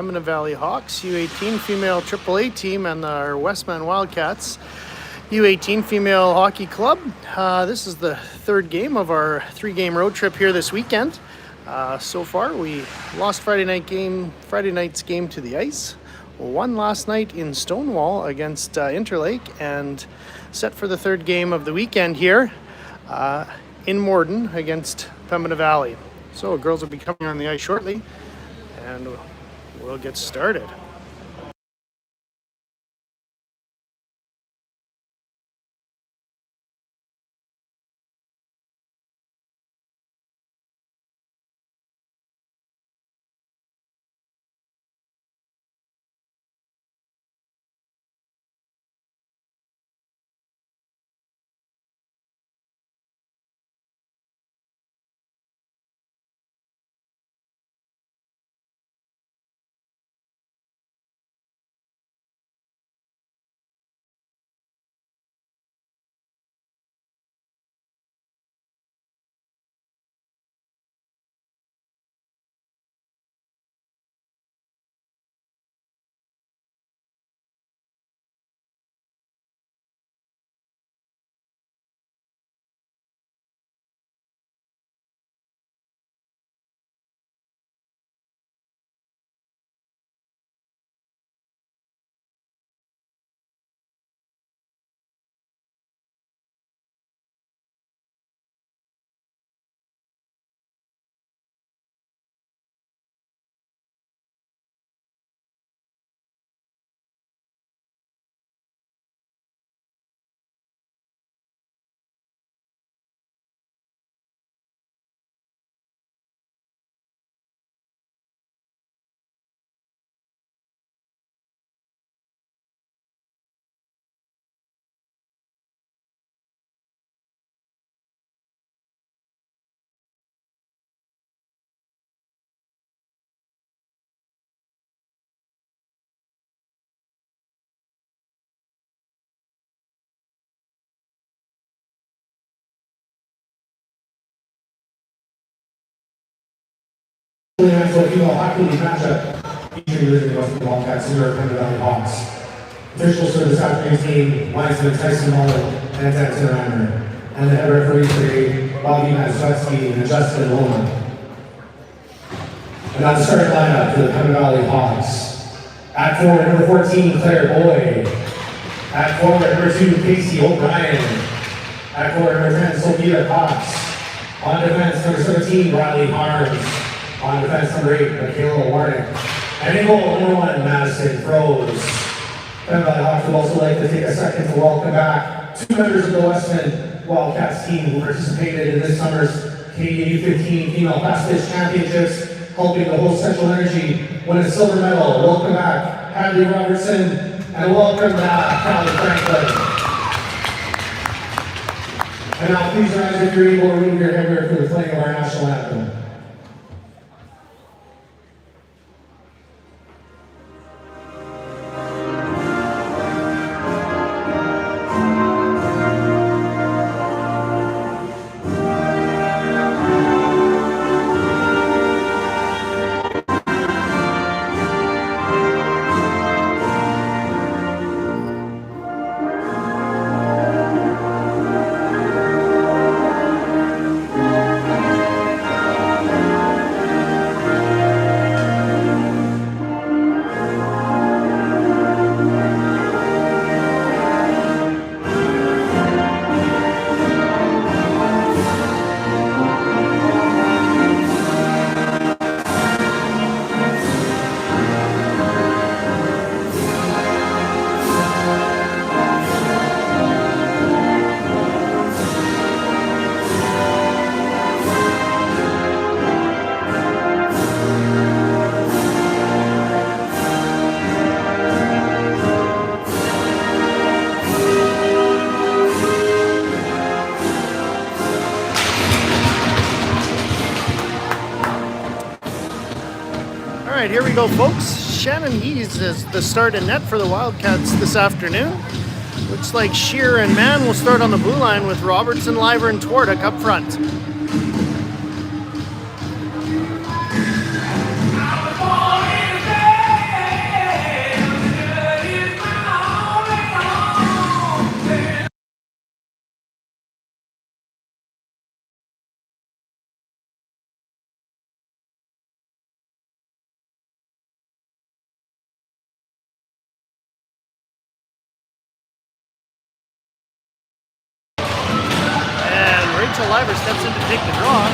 Pembina Valley Hawks, U18 female AAA team, and our Westman Wildcats, U18 female hockey club. This is the third game of our three-game road trip here this weekend. So far, we lost Friday night's game to the Ice, won last night in Stonewall against Interlake, and set for the third game of the weekend here in Morden against Pembina Valley. So girls will be coming on the ice shortly, and we'll get started. Female hockey league matchup featuring the Wildcats and Pembina Valley Hawks. Officials for this afternoon's game, linesman Tyson Mullen and Anton Rammer, and the head referees today, Bobby Mazurski and Justin Loma. And on the starting lineup for the Pembina Valley Hawks, at forward number 14, Claire Boyd. At forward number 2, Casey O'Brien. At forward number 10, Sophia Cox. On defense, number 17, Riley Harms. On defense, number 8, Michaela Warnick. And in goal, number 1, Madison Froze. Pembina Valley Hawks would also like to take a second to welcome back 2 members of the Westman Wildcats team who participated in this summer's Canadian U15 Female Fast Pitch Championships, helping the whole Central Energy win a silver medal. Welcome back, Hadley Robertson, and welcome back, Callie Franklin. And now please rise if you're able to remove your headwear for the playing of our national anthem. All right, here we go, folks. Shannon Hees is the start in net for the Wildcats this afternoon. Looks like Shear and Mann will start on the blue line with Robertson, Liver, and Twarduk up front. Liver steps in to take the draw.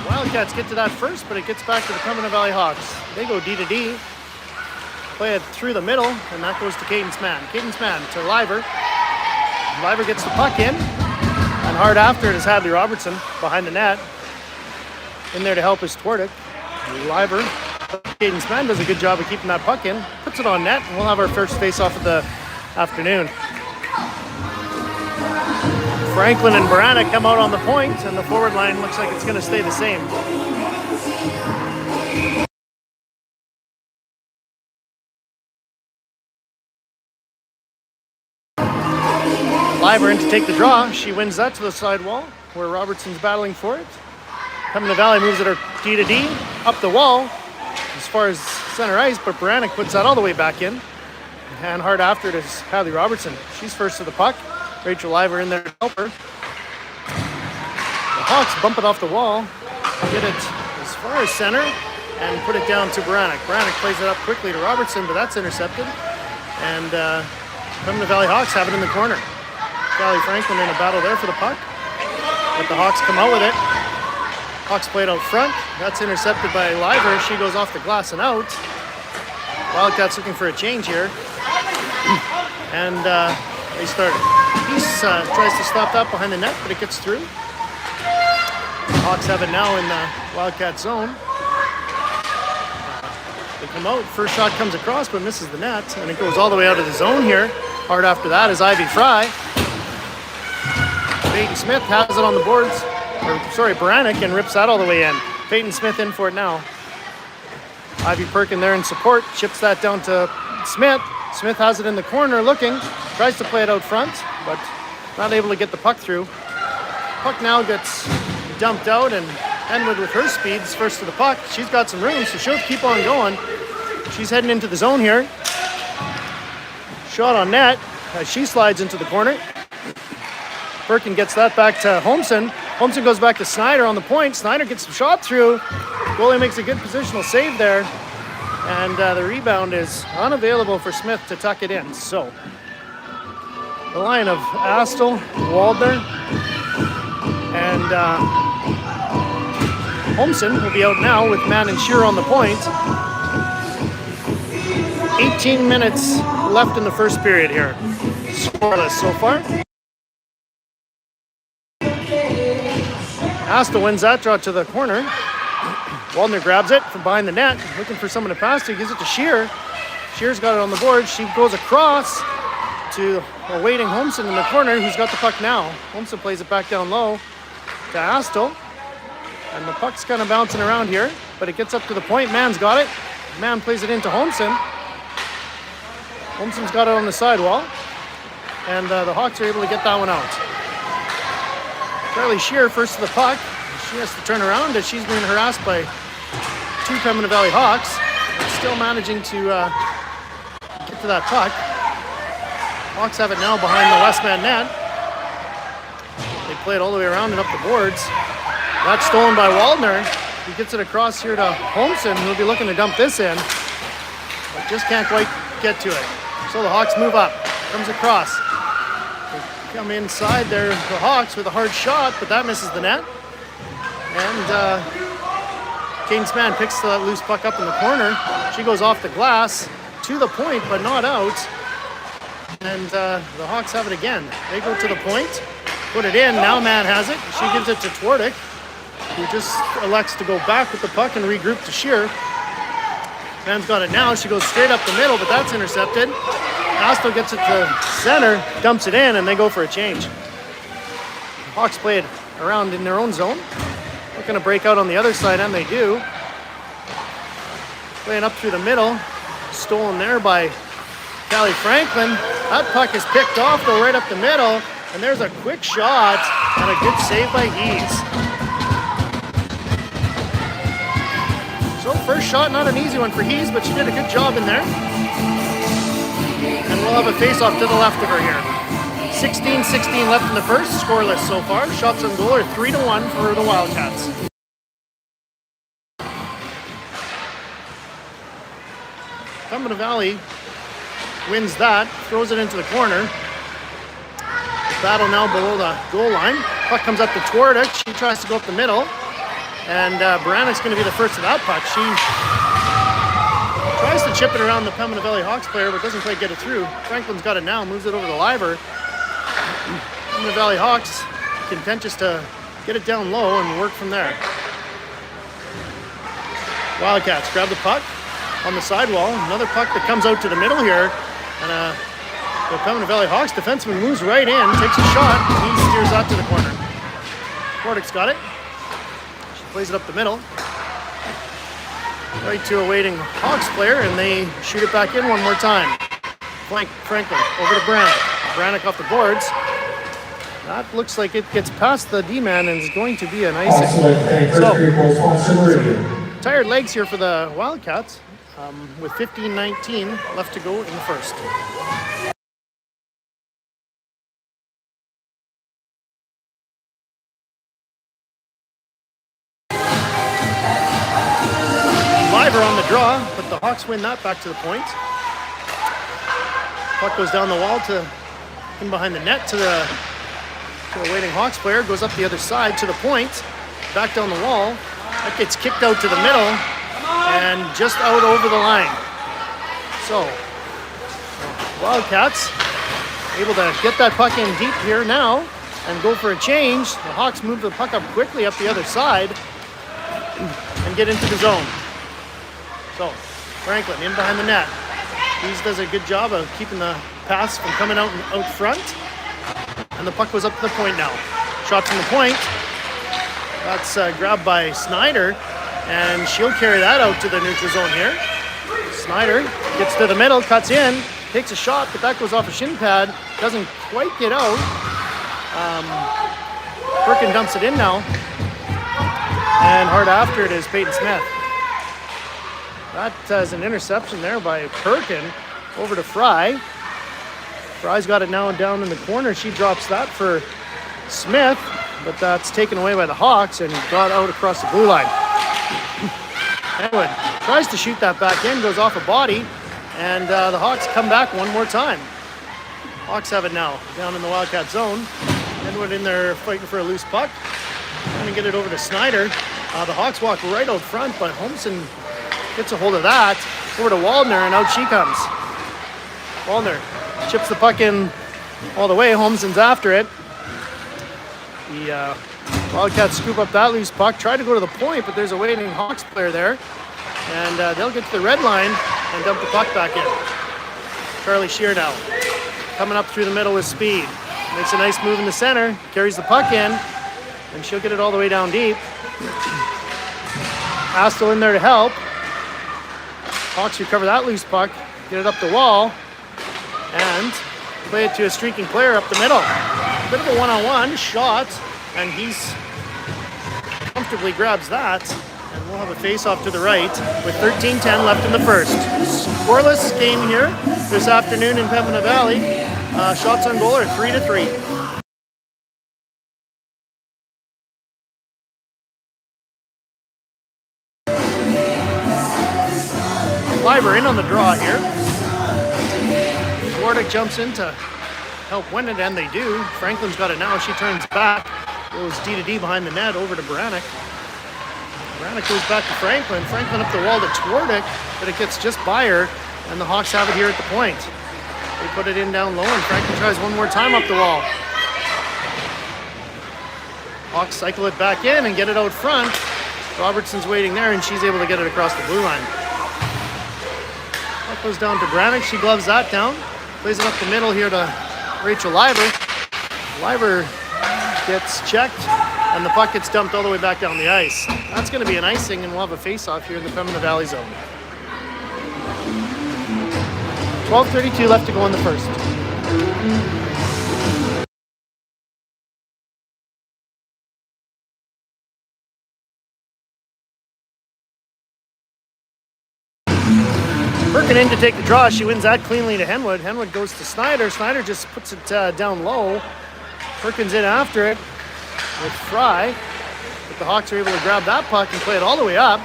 Wildcats get to that first, but it gets back to the Pembina Valley Hawks. They go D to D. Play it through the middle, and that goes to Cadence Mann. Cadence Mann to Liver. Liver gets the puck in, and hard after it is Hadley Robertson behind the net. In there to help is Twardick. Liver. Cadence Mann does a good job of keeping that puck in. Puts it on net, and we'll have our first face-off of the afternoon. Franklin and Baranek come out on the point, and the forward line looks like it's going to stay the same. Liver in to take the draw. She wins that to the side wall, where Robertson's battling for it. Pembina Valley moves it D to D, up the wall, as far as center ice, but Baranek puts that all the way back in. And hard after it is Hadley Robertson. She's first to the puck. Rachel Liver in there to help her. The Hawks bump it off the wall, get it as far as center, and put it down to Baranek. Baranek plays it up quickly to Robertson, but that's intercepted. And Pembina Valley Hawks have it in the corner. Callie Franklin in a battle there for the puck, but the Hawks come out with it. Hawks play it out front. That's intercepted by Liver. She goes off the glass and out. Wildcats looking for a change here. And they start. Peace tries to stop that behind the net, but it gets through. The Hawks have it now in the Wildcat zone. They come out. First shot comes across, but misses the net, and it goes all the way out of the zone here. Hard after that is Ivy Fry. Peyton Smith has it on the boards. Baranek, and rips that all the way in. Peyton Smith in for it now. Ivy Perkin there in support, chips that down to Smith. Smith has it in the corner looking, tries to play it out front, but not able to get the puck through. Puck now gets dumped out, and Henwood with her speeds first to the puck. She's got some room, so she'll keep on going. She's heading into the zone here. Shot on net as she slides into the corner. Perkin gets that back to Holmson. Holmson goes back to Snyder on the point. Snyder gets the shot through. Goalie makes a good positional save there. And the rebound is unavailable for Smith to tuck it in. So, the line of Astle, Waldner, and Holmson will be out now with Mann and Shearer on the point. 18 minutes left in the first period here. Scoreless so far. Asta wins that draw to the corner. Waldner grabs it from behind the net, looking for someone to pass to. Gives it to Shearer. Shearer's got it on the board. She goes across to a waiting Holmson in the corner, who's got the puck now. Holmson plays it back down low to Astle. And the puck's kind of bouncing around here, but it gets up to the point. Mann's got it. Mann plays it into Holmson. Holmson's got it on the sidewall. And the Hawks are able to get that one out. Charlie Shearer first to the puck. She has to turn around as she's being harassed by two Pembina Valley Hawks. Still managing to get to that puck. Hawks have it now behind the Westman net. They play it all the way around and up the boards. That's stolen by Waldner. He gets it across here to Holmson, who'll be looking to dump this in, but just can't quite get to it. So the Hawks move up. Comes across. Come inside there, the Hawks with a hard shot, but that misses the net. And Cadence Mann picks that loose puck up in the corner. She goes off the glass to the point, but not out. And the Hawks have it again. They go to the point, put it in. Now Mann has it. She gives it to Twardick, who just elects to go back with the puck and regroup to Shearer. Mann's got it now. She goes straight up the middle, but that's intercepted. Astle gets it to center, dumps it in, and they go for a change. Hawks play it around in their own zone. Looking to break out on the other side, and they do. Playing up through the middle. Stolen there by Callie Franklin. That puck is picked off, though, right up the middle. And there's a quick shot and a good save by Hees. So first shot, not an easy one for Hees, but she did a good job in there. And we'll have a face-off to the left of her here. 16-16 left in the first, scoreless so far. Shots on goal are 3-1 for the Wildcats. Pembina Valley wins that, throws it into the corner. battle now below the goal line. Puck comes up to Twarduk. She tries to go up the middle. And Baranek's going to be the first of that puck. She tries to chip it around the Pembina Valley Hawks player, but doesn't quite get it through. Franklin's got it now, moves it over to Liver. Pembina Valley Hawks content just to get it down low and work from there. Wildcats grab the puck on the sidewall. Another puck that comes out to the middle here. And the Pembina Valley Hawks defenseman moves right in, takes a shot, and he steers that to the corner. Twarduk's got it. She plays it up the middle. Right to a waiting Hawks player, and they shoot it back in one more time. Franklin over to Baranec. Baranec off the boards. That looks like it gets past the D-man and is going to be an icing. So, tired legs here for the Wildcats with 15-19 left to go in the first. Liver on the draw, but the Hawks win that back to the point. Puck goes down the wall to in behind the net to the waiting Hawks player, goes up the other side to the point, back down the wall. That gets kicked out to the middle and just out over the line. So, Wildcats able to get that puck in deep here now and go for a change. The Hawks move the puck up quickly up the other side and get into the zone. So, Franklin in behind the net. He does a good job of keeping the pass from coming out front. And the puck goes up to the point now. Shot from the point. That's grabbed by Snyder. And she'll carry that out to the neutral zone here. Snyder gets to the middle, cuts in, takes a shot, but that goes off a shin pad. Doesn't quite get out. Perkin dumps it in now. And hard after it is Peyton Smith. That is an interception there by Perkin over to Fry. Fry's got it now down in the corner. She drops that for Smith, but that's taken away by the Hawks and got out across the blue line. Henwood tries to shoot that back in, goes off a body, and the Hawks come back one more time. Hawks have it now down in the Wildcat zone. Henwood in there fighting for a loose puck. Trying to get it over to Snyder. The Hawks walk right out front, but Holmson gets a hold of that. Over to Waldner, and out she comes. Waldner chips the puck in all the way. Holmson's after it. The Wildcats scoop up that loose puck. Try to go to the point, but there's a waiting Hawks player there. And they'll get to the red line and dump the puck back in. Charlie Shear now coming up through the middle with speed. Makes a nice move in the center. Carries the puck in. And she'll get it all the way down deep. Astle in there to help. Hawks recover that loose puck. Get it up the wall. And play it to a streaking player up the middle. Bit of a one-on-one shot, and he's comfortably grabs that. And we'll have a face-off to the right with 13-10 left in the first. Scoreless game here this afternoon in Pembina Valley. Shots on goal are 3-3. Liver in on the draw here. Twarduk jumps in to help win it, and they do. Franklin's got it now. She turns back. Goes D-to-D behind the net over to Baranec. Baranec goes back to Franklin. Franklin up the wall to Twarduk, but it gets just by her, and the Hawks have it here at the point. They put it in down low, and Franklin tries one more time up the wall. Hawks cycle it back in and get it out front. Robertson's waiting there, and she's able to get it across the blue line. Puck goes down to Baranec. She gloves that down. Plays it up the middle here to Rachel Liver. Liver gets checked, and the puck gets dumped all the way back down the ice. That's going to be an icing, and we'll have a face-off here in the Pembina Valley zone. 12:32 left to go in the first. Perkin in to take the draw. She wins that cleanly to Henwood. Henwood goes to Snyder. Snyder just puts it down low. Perkins in after it with Fry. But the Hawks are able to grab that puck and play it all the way up.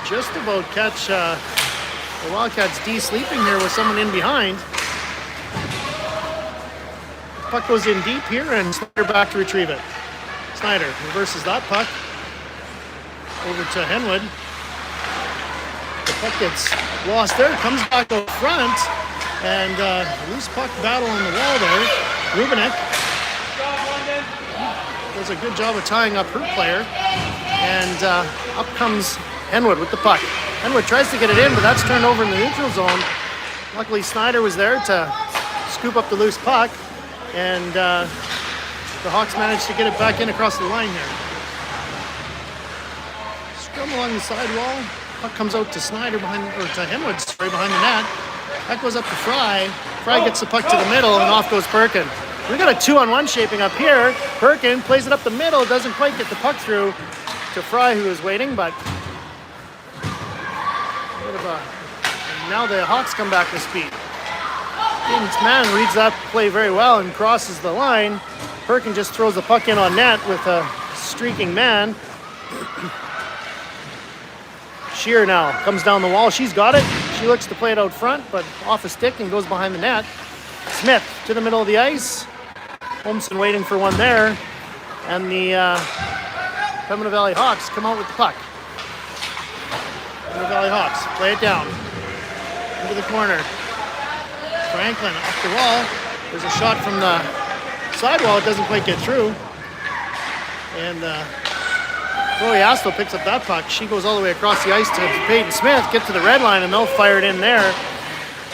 Just about catch the Wildcats D sleeping here with someone in behind. Puck goes in deep here, and Snyder back to retrieve it. Snyder reverses that puck over to Henwood. The puck gets lost there, comes back out front, and loose puck battle on the wall there. Rubinek does a good job of tying up her player, and up comes Henwood with the puck. Henwood tries to get it in, but that's turned over in the neutral zone. Luckily, Snyder was there to scoop up the loose puck, and the Hawks managed to get it back in across the line here. Scrum along the sidewall. Puck comes out to Snyder to Henwood, sorry, behind the net. That goes up to Fry. Fry gets the puck to the middle, and off goes Perkin. We got a 2-on-1 shaping up here. Perkin plays it up the middle, doesn't quite get the puck through to Fry, who is waiting, but now the Hawks come back with speed. Eden's man reads that play very well and crosses the line. Perkin just throws the puck in on net with a streaking man. Shear now comes down the wall. She's got it. She looks to play it out front, but off a stick and goes behind the net. Smith to the middle of the ice. Holmson waiting for one there. And the Pembina Valley Hawks come out with the puck. Pembina Valley Hawks play it down into the corner. Franklin up the wall. There's a shot from the sidewall. It doesn't quite get through. And Chloe Astle picks up that puck. She goes all the way across the ice to Peyton Smith, get to the red line, and they'll fire it in there.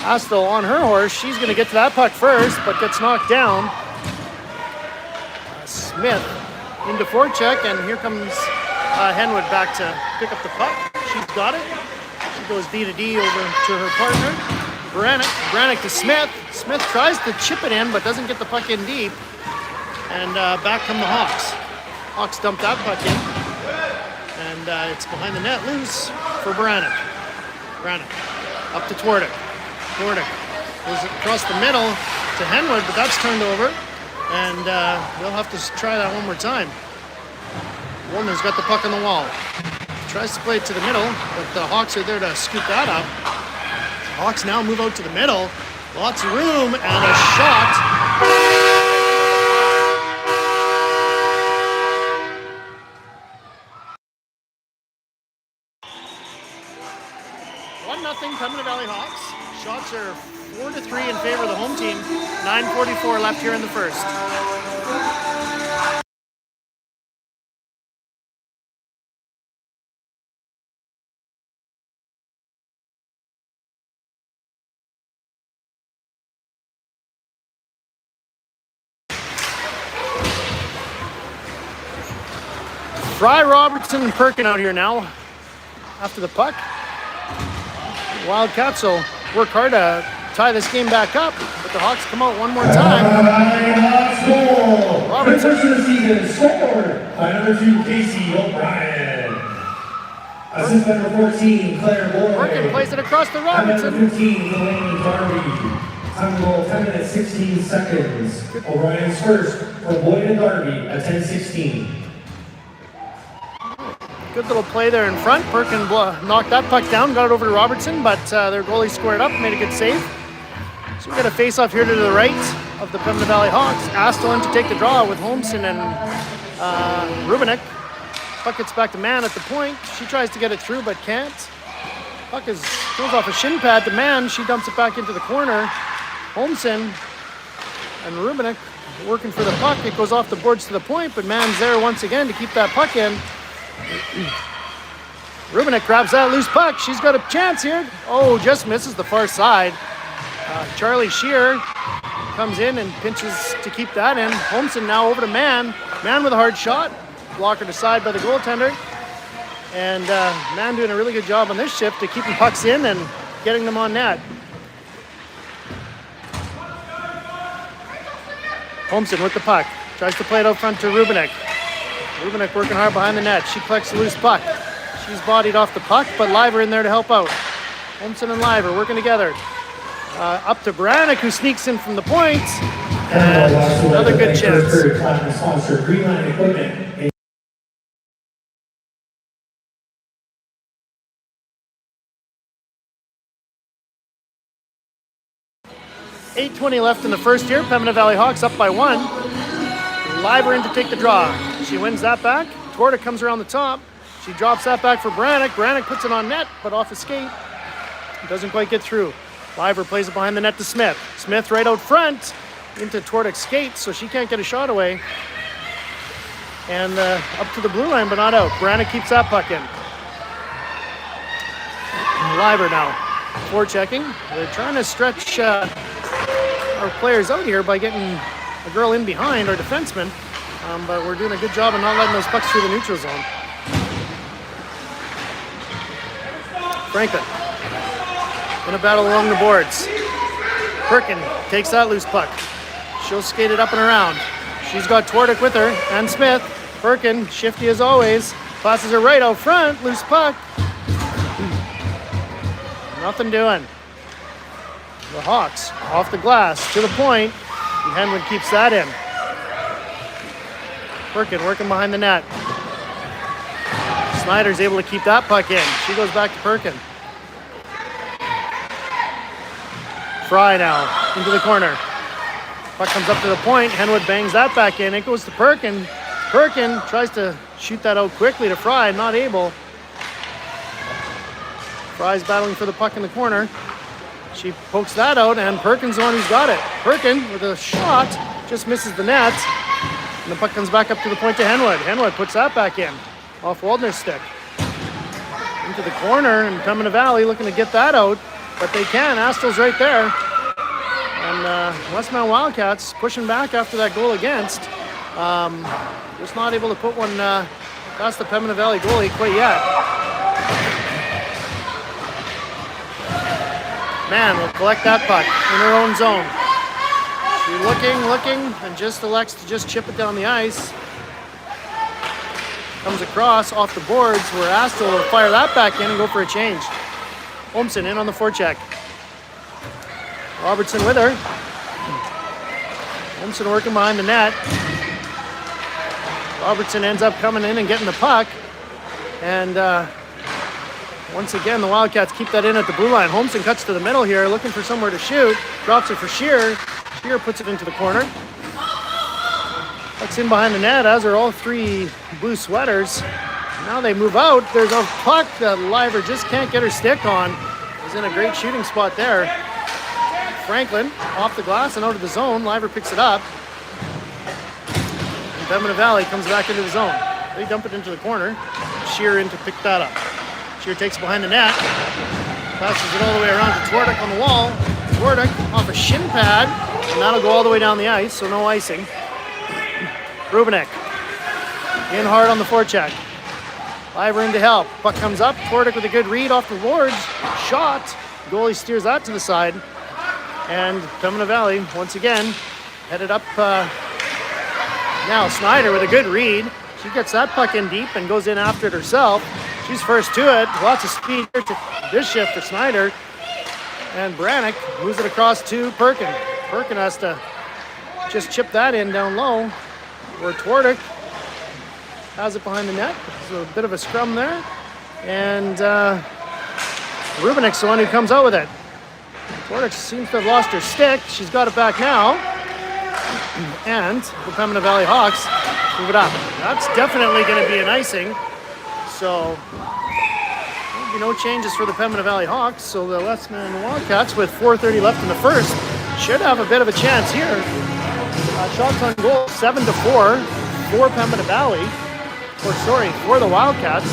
Astle on her horse. She's going to get to that puck first, but gets knocked down. Smith into forecheck, and here comes Henwood back to pick up the puck. She's got it. She goes D to D over to her partner. Brannick to Smith. Smith tries to chip it in, but doesn't get the puck in deep. And back come the Hawks. Hawks dump that puck in. And it's behind the net, loose for Brannick. Brannick up to Twardick. Twardick goes across the middle to Henwood, but that's turned over. And they'll have to try that one more time. Woolner's got the puck on the wall. Tries to play it to the middle, but the Hawks are there to scoop that up. Hawks now move out to the middle. Lots of room and a shot. 1-0 Pembina Valley Hawks. Shots are 4-3 in favor of the home team. 9:44 left here in the first. Fry, Robertson, and Perkin out here now after the puck. Wildcats will work hard to tie this game back up, but the Hawks come out one more time. Robertson. First of the season scored by number 2, Casey O'Brien. Assist number 14, Claire Boyd. Perkin plays it across to Robertson. Number 15, Elaine Darby. Time goal, 10 minutes, 16 seconds. O'Brien's first for Boyd and Darby at 10:16. Good little play there in front. Perkin knocked that puck down, got it over to Robertson, but their goalie squared up, made a good save. So we got a face-off here to the right of the Pembina Valley Hawks. Astle in to take the draw with Holmson and Rubinek. Puck gets back to Mann at the point. She tries to get it through, but can't. Puck goes off a shin pad to Mann. She dumps it back into the corner. Holmson and Rubinek working for the puck. It goes off the boards to the point, but Mann's there once again to keep that puck in. Rubinek grabs that loose puck. She's got a chance here. Oh, just misses the far side. Charlie Shear comes in and pinches to keep that in. Holmson now over to Mann. Mann with a hard shot. Blocker aside by the goaltender. And Mann doing a really good job on this shift to keeping pucks in and getting them on net. Holmson with the puck. Tries to play it out front to Rubinek. Rubinek working hard behind the net. She collects the loose puck. She's bodied off the puck, but Liver in there to help out. Holmson and Liver working together. Up to Brannick, who sneaks in from the point. And another good chance. 8:20 left in the first here. Pembina Valley Hawks up by 1. Liver in to take the draw. She wins that back. Twarda comes around the top. She drops that back for Brannick. Brannick puts it on net, but off a skate. Doesn't quite get through. Liver plays it behind the net to Smith. Smith right out front into Twardick's skate, so she can't get a shot away. And up to the blue line, but not out. Brannick keeps that puck in. Liver now forechecking. They're trying to stretch our players out here by getting a girl in behind our defenseman, but we're doing a good job of not letting those pucks through the neutral zone. Franklin in a battle along the boards. Perkin takes that loose puck. She'll skate it up and around. She's got Twardick with her and Smith. Perkin, shifty as always, passes her right out front. Loose puck. Nothing doing. The Hawks off the glass to the point. And Henwood keeps that in. Perkin working behind the net. Snyder's able to keep that puck in. She goes back to Perkin. Fry now into the corner. Puck comes up to the point. Henwood bangs that back in. It goes to Perkin. Perkin tries to shoot that out quickly to Fry. Not able. Fry's battling for the puck in the corner. She pokes that out, and Perkin's the one who's got it. Perkin with a shot just misses the net. And the puck comes back up to the point to Henwood. Henwood puts that back in off Waldner's stick. Into the corner, and Pembina Valley looking to get that out, but they can. Astel's right there. And Westman Wildcats pushing back after that goal against. Just not able to put one past the Pembina Valley goalie quite yet. Mann will collect that puck in her own zone. She's looking, and just elects to just chip it down the ice. Comes across off the boards where Astel will fire that back in and go for a change. Olmsen in on the forecheck. Robertson with her. Olmsen working behind the net. Robertson ends up coming in and getting the puck. And once again, the Wildcats keep that in at the blue line. Holmson cuts to the middle here, looking for somewhere to shoot. Drops it for Shearer. Shearer puts it into the corner. Puck's in behind the net, as are all three blue sweaters. Now they move out. There's a puck that Liver just can't get her stick on. He's in a great shooting spot there. Franklin off the glass and out of the zone. Liver picks it up. And Pembina Valley comes back into the zone. They dump it into the corner. Shearer in to pick that up. Shearer takes it behind the net. Passes it all the way around to Twardick on the wall. Twardick off a shin pad. And that'll go all the way down the ice, so no icing. Rubenek in hard on the forecheck. Liver in to help. Puck comes up. Twardick with a good read off the boards. Shot. Goalie steers that to the side. And Pembina Valley, once again, headed up. Now Snyder with a good read. She gets that puck in deep and goes in after it herself. She's first to it. Lots of speed here to this shift for Snyder. And Brannick moves it across to Perkin. Perkin has to just chip that in down low. Where Twardick has it behind the net. There's a bit of a scrum there. And Rubenek's the one who comes out with it. Twardick seems to have lost her stick. She's got it back now. And the Pembina Valley Hawks move it up. That's definitely going to be an icing. So there'll be no changes for the Pembina Valley Hawks. So the Westman Wildcats, with 4:30 left in the first, should have a bit of a chance here. Shots on goal 7-4 for Pembina Valley. For the Wildcats.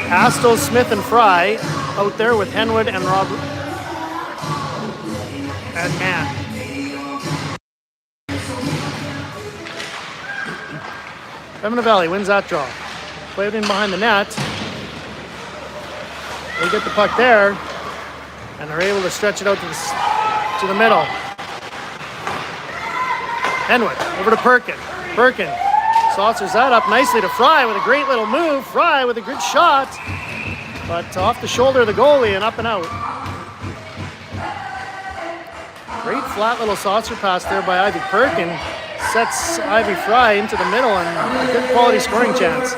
Astel, Smith, and Fry out there with Henwood and Robert and Mann. Pembina Valley wins that draw. Play it in behind the net. They get the puck there, and they're able to stretch it out to the middle. Henwood over to Perkin. Perkin saucers that up nicely to Fry with a great little move. Fry with a good shot, but off the shoulder of the goalie and up and out. Great flat little saucer pass there by Ivy Perkin. Sets Ivy Fry into the middle and a good quality scoring chance.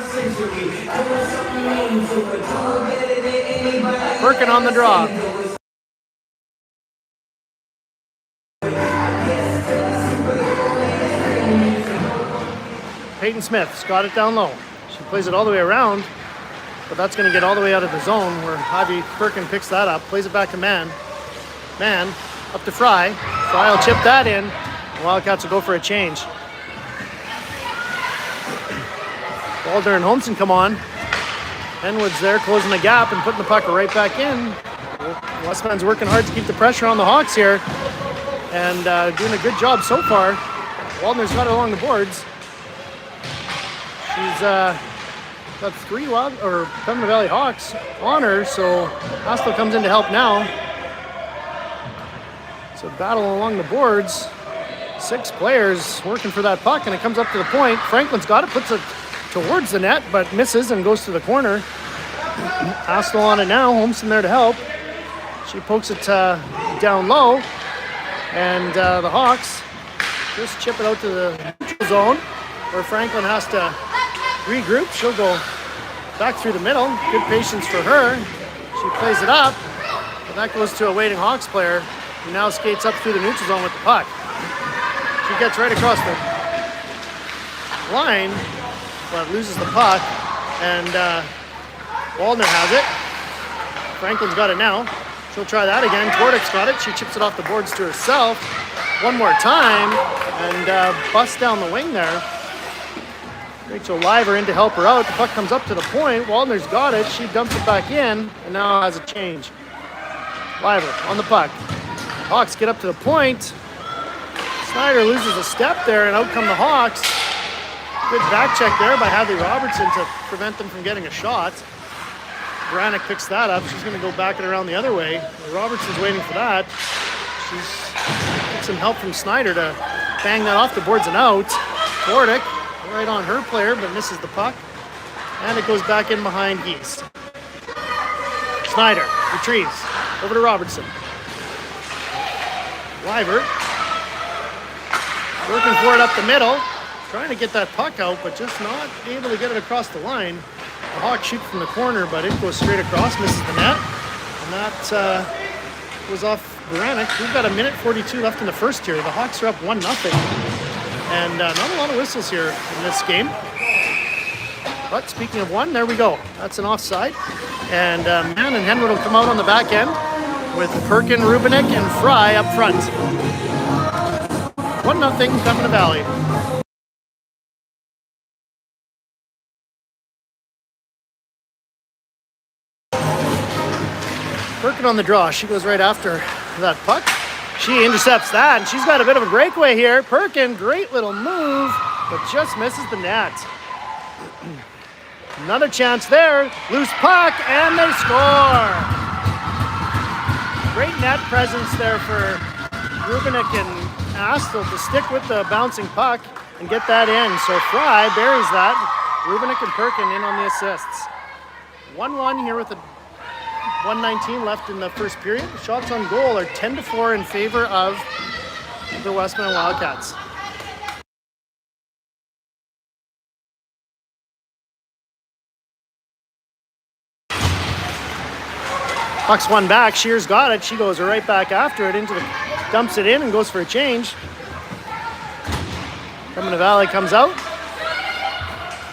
Perkin on the draw. Peyton Smith's got it down low. She plays it all the way around, but that's going to get all the way out of the zone where Ivy Perkin picks that up, plays it back to Man. Man, up to Fry. Fry will chip that in. The Wildcats will go for a change. Waldner and Holmson come on. Henwood's there closing the gap and putting the puck right back in. Westman's working hard to keep the pressure on the Hawks here and doing a good job so far. Waldner's got it along the boards. She's got 3 Pembina Valley Hawks on her, so Astle comes in to help now. It's a battle along the boards. 6 players working for that puck, and it comes up to the point. Franklin's got it, puts it towards the net, but misses and goes to the corner. Astle on it now. Holmson there to help. She pokes it down low, and the Hawks just chip it out to the neutral zone, where Franklin has to regroup. She'll go back through the middle. Good patience for her. She plays it up, but that goes to a waiting Hawks player, who now skates up through the neutral zone with the puck. She gets right across the line, but loses the puck, and Waldner has it. Franklin's got it now. She'll try that again. Twardyk's got it. She chips it off the boards to herself one more time, and busts down the wing there. Rachel Liver in to help her out. The puck comes up to the point. Waldner's got it. She dumps it back in, and now has a change. Liver on the puck. Hawks get up to the point. Snyder loses a step there, and out come the Hawks. Good back check there by Hadley Robertson to prevent them from getting a shot. Granick picks that up. She's going to go back it around the other way. Robertson's waiting for that. She's got some help from Snyder to bang that off the boards and out. Twardyk right on her player, but misses the puck. And it goes back in behind Geese. Snyder retrieves over to Robertson. Liver working for it up the middle. Trying to get that puck out, but just not able to get it across the line. The Hawks shoot from the corner, but it goes straight across, misses the net. And that was off Granick. We've got 1:42 left in the first here. The Hawks are up 1-0. And not a lot of whistles here in this game. But speaking of one, there we go. That's an offside. And Man and Henwood will come out on the back end with Perkin, Rubinek, and Fry up front. 1-0 Pembina Valley. Perkin on the draw. She goes right after that puck. She intercepts that, and she's got a bit of a breakaway here. Perkin, great little move, but just misses the net. Another chance there. Loose puck, and they score. Great net presence there for Rubinek and Astle to stick with the bouncing puck and get that in. So Fry buries that. Rubinek and Perkin in on the assists. 1-1 here with the 1:19 left in the first period. Shots on goal are 10-4 in favor of the Westman Wildcats. Puck's one back. Shears got it. She goes right back after it dumps it in and goes for a change. Pembina Valley comes out.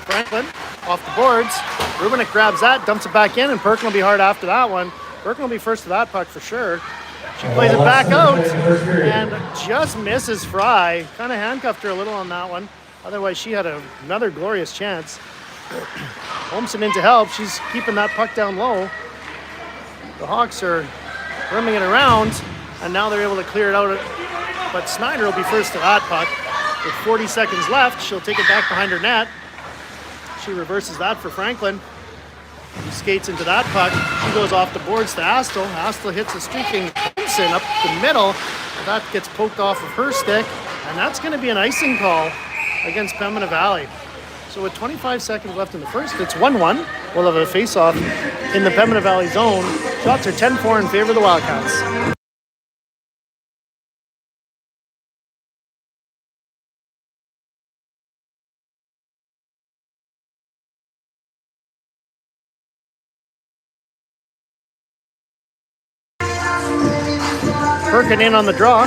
Franklin off the boards. Rubinek grabs that, dumps it back in, and Perkin will be hard after that one. Perkin will be first to that puck for sure. She plays it back out and just misses Fry. Kind of handcuffed her a little on that one. Otherwise, she had another glorious chance. Holmson in to help. She's keeping that puck down low. The Hawks are rimming it around, and now they're able to clear it out. But Snyder will be first to that puck. With 40 seconds left, she'll take it back behind her net. She reverses that for Franklin. He skates into that puck. She goes off the boards to Astle. Astle hits a streaking Holmson up the middle. That gets poked off of her stick, and that's going to be an icing call against Pembina Valley. So with 25 seconds left in the first, it's 1-1. We'll have a face-off in the Pembina Valley zone. Shots are 10-4 in favor of the Wildcats. Perkin in on the draw.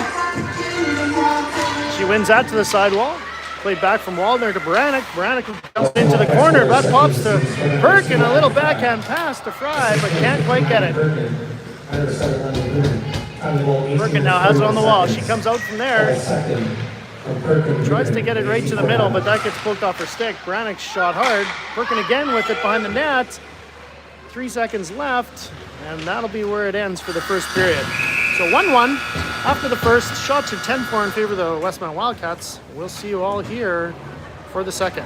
She wins that to the sidewall. Played back from Waldner to Brannick. Brannick jumps into the corner. That pops to Perkin. A little backhand pass to Fry, but can't quite get it. Perkin now has it on the wall. She comes out from there. Tries to get it right to the middle, but that gets poked off her stick. Brannick shot hard. Perkin again with it behind the net. 3 seconds left, and that'll be where it ends for the first period. So 1-1 after the first. Shots are 10-4 in favor of the Westman Wildcats. We'll see you all here for the second.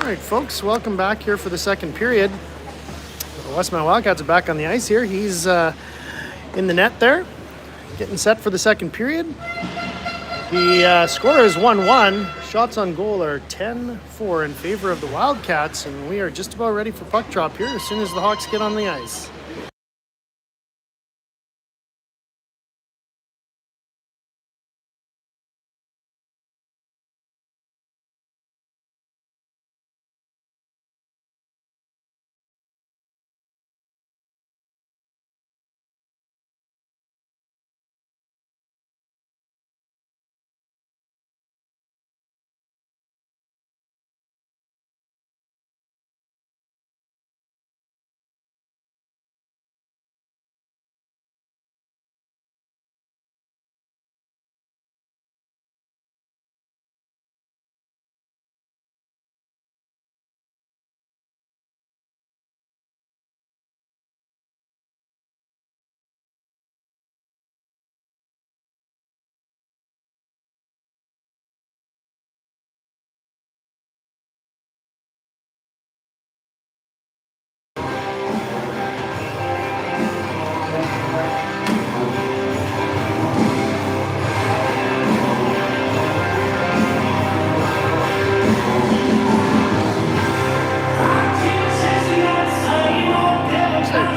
All right, folks, welcome back here for the second period. The Westman Wildcats are back on the ice here. He's in the net there, getting set for the second period. The score is 1-1. Shots on goal are 10-4 in favor of the Wildcats, and we are just about ready for puck drop here as soon as the Hawks get on the ice.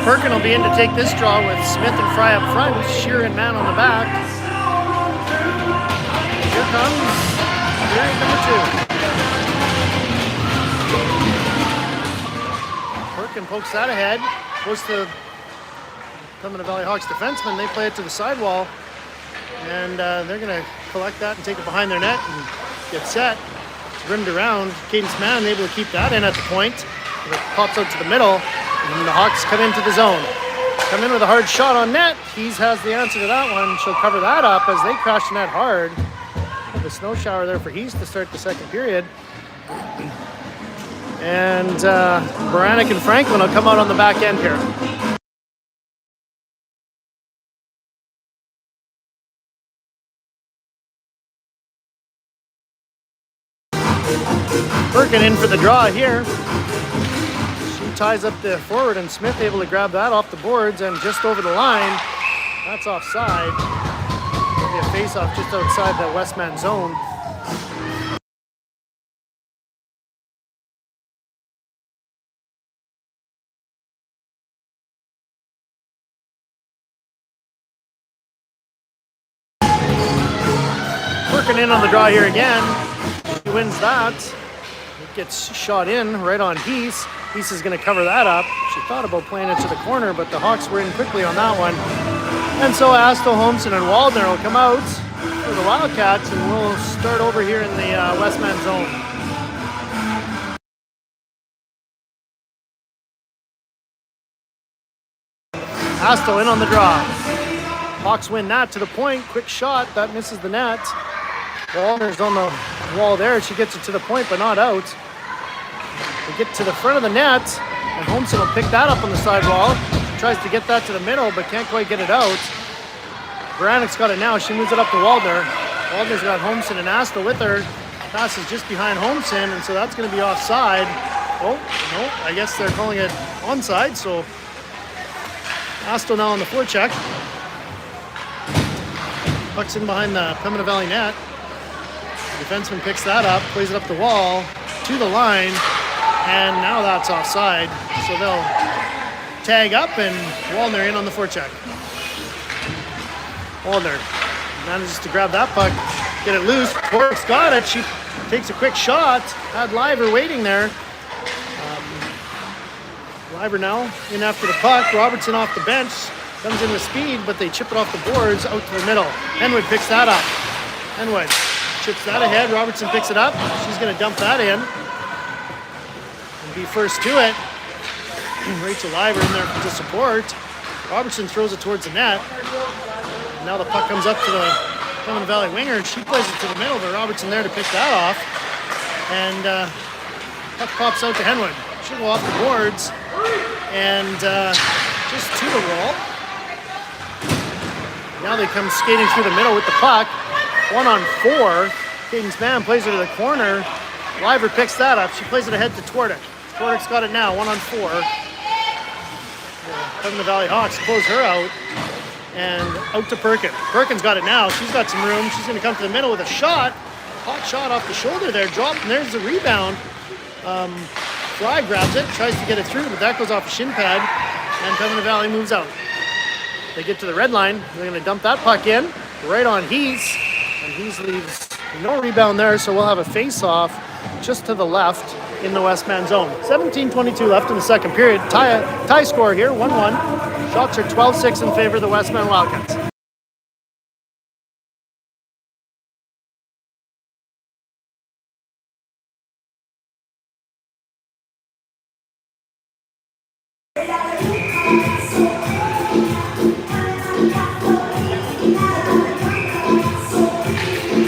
Perkin will be in to take this draw with Smith and Fry up front. Sheeran man on the back. Here comes period number 2. Perkin pokes that ahead. Goes to Pembina Valley Hawks defenseman. They play it to the sidewall. And they're going to collect that and take it behind their net and get set. It's rimmed around. Cadence Mann able to keep that in at the point. It pops out to the middle. And the Hawks come into the zone. Come in with a hard shot on net. Keys has the answer to that one. She'll cover that up as they crash the net hard. The snow shower there for East to start the second period. And Baranek and Franklin will come out on the back end here. Perkin in for the draw here. Ties up the forward, and Smith able to grab that off the boards and just over the line. That's offside. It'll be a face-off just outside the Westman zone. Working in on the draw here again. He wins that. It gets shot in right on Heath. Heath is going to cover that up. She thought about playing it to the corner, but the Hawks were in quickly on that one. And so Astle, Holmson, and Waldner will come out for the Wildcats, and we'll start over here in the Westman zone. Astle in on the draw. Hawks win that to the point. Quick shot. That misses the net. Waldner's on the wall there. She gets it to the point, but not out. They get to the front of the net, and Holmson will pick that up on the sidewall. She tries to get that to the middle, but can't quite get it out. Baranek's got it now. She moves it up to Waldner. Waldner's got Holmson and Astle with her. Pass is just behind Holmson, and so that's going to be offside. Oh, no, I guess they're calling it onside, so Astle now on the forecheck. Puck's in behind the Pembina Valley net. The defenseman picks that up, plays it up the wall, to the line, and now that's offside. So they'll tag up, and Waldner in on the forecheck. Waldner manages to grab that puck, get it loose. Bork's got it. She takes a quick shot. Had Liver waiting there. Liver now in after the puck. Robertson off the bench. Comes in with speed, but they chip it off the boards out to the middle. Henwood picks that up. Henwood chips that ahead. Robertson picks it up. She's going to dump that in and be first to it. Rachel Liver in there to support. Robertson throws it towards the net. And now the puck comes up to the Pembina Valley winger, and she plays it to the middle, but Robertson there to pick that off. And puck pops out to Henwood. She'll go off the boards and just to the roll. Now they come skating through the middle with the puck. 1-on-4. Cadence Mann plays it to the corner. Liver picks that up. She plays it ahead to Twardick. Twardick's got it now, 1-on-4. Pembina Valley Hawks close her out. And out to Perkin. Perkin's got it now. She's got some room. She's going to come to the middle with a shot. Hot shot off the shoulder there. Dropped, and there's the rebound. Fry grabs it, tries to get it through, but that goes off a shin pad. And Pembina Valley moves out. They get to the red line. They're going to dump that puck in right on Hees. And Hees leaves no rebound there, so we'll have a face-off just to the left in the Westman zone. 17:22 left in the second period. Tie score here, 1-1. Shots are 12-6 in favor of the Westman Wildcats.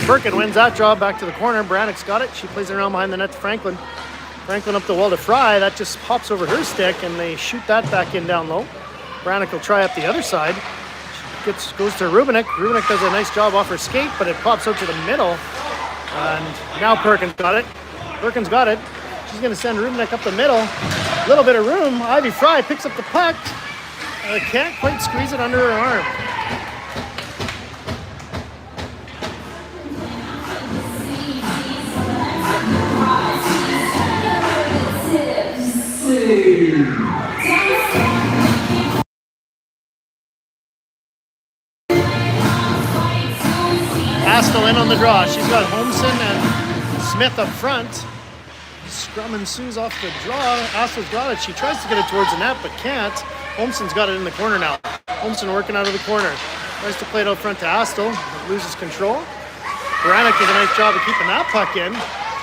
Perkin wins that draw back to the corner. Brannick's got it. She plays it around behind the net to Franklin. Franklin up the wall to Fry. That just hops over her stick, and they shoot that back in down low. Brannick will try up the other side. Goes to Rubinek. Rubinek does a nice job off her skate, but it pops out to the middle. And now Perkin's got it. Perkin's got it. She's going to send Rubinek up the middle. A little bit of room. Ivy Fry picks up the puck. Can't quite squeeze it under her arm. Astle in on the draw. She's got Holmson and Smith up front. Scrum ensues off the draw. Astle's got it. She tries to get it towards the net, but can't. Holmson's got it in the corner now. Holmson working out of the corner. Tries to play it out front to Astle. Loses control. Brannick did a nice job of keeping that puck in.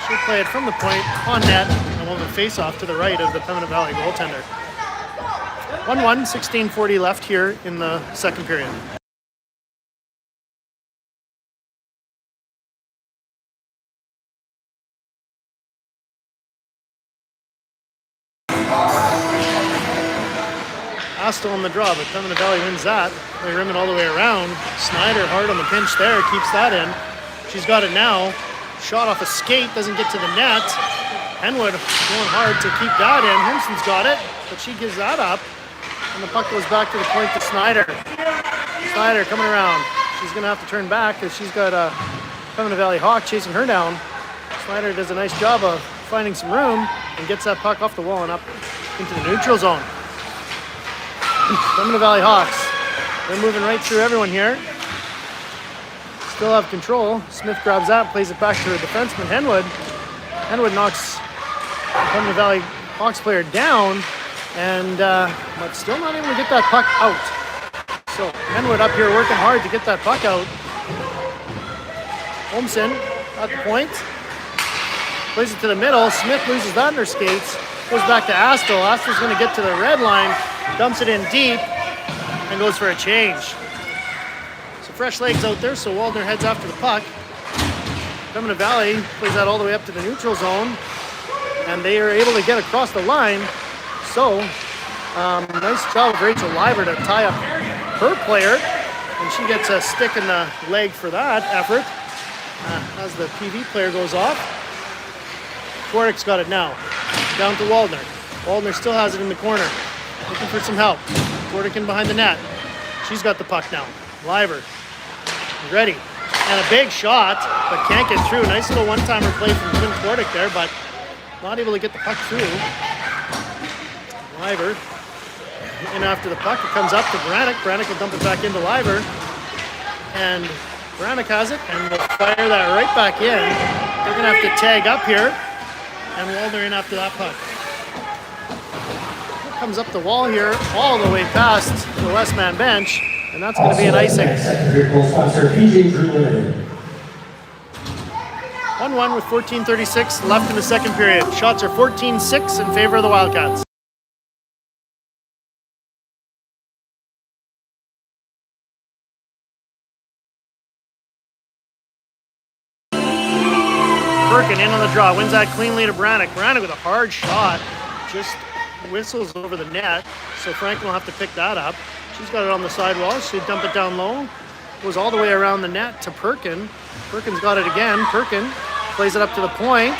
She'll play it from the point on net, and we'll have a face-off to the right of the Pembina Valley goaltender. 1-1, 16:40 left here in the second period. Astle on the draw, but Pembina Valley wins that. They rim it all the way around. Snyder hard on the pinch there, keeps that in. She's got it now. Shot off a skate, doesn't get to the net. Henwood going hard to keep that in. Holmson's got it, but she gives that up. And the puck goes back to the point to Snyder. Snyder coming around. She's going to have to turn back because she's got a Pembina Valley Hawk chasing her down. Snyder does a nice job of finding some room and gets that puck off the wall and up into the neutral zone. Pembina Valley Hawks. They're moving right through everyone here. Still have control. Smith grabs that, plays it back to her defenseman, Henwood. Henwood knocks the Pembina Valley Hawks player down, and but still not able to get that puck out. So Henwood up here working hard to get that puck out. Holmson at the point. Plays it to the middle. Smith loses that in her skates. Goes back to Astle. Astle's going to get to the red line. Dumps it in deep and goes for a change. So fresh legs out there, so Waldner heads after the puck. Pembina Valley plays that all the way up to the neutral zone, and they are able to get across the line. So, nice job of Rachel Liver to tie up her player, and she gets a stick in the leg for that effort as the PV player goes off. Twardick's got it now. Down to Waldner. Waldner still has it in the corner. Looking for some help. Twardick in behind the net. She's got the puck now. Liver. Ready. And a big shot, but can't get through. Nice little one-timer play from Tim Twardick there, but not able to get the puck through. Liver in after the puck. It comes up to Brannick. Brannick will dump it back into Liver. And Brannick has it, and will fire that right back in. They're going to have to tag up here. And Waldner in after that puck. Comes up the wall here, all the way past the Westman bench, and that's going to be an icing. 1-1 with 14:36 left in the second period. Shots are 14-6 in favor of the Wildcats. Perkin in on the draw, wins that cleanly to Brannick. Brannick with a hard shot, just whistles over the net, so Franklin will have to pick that up. She's got it on the sidewall. She'll dump it down low. Goes all the way around the net to Perkin. Perkin's got it again. Perkin plays it up to the point.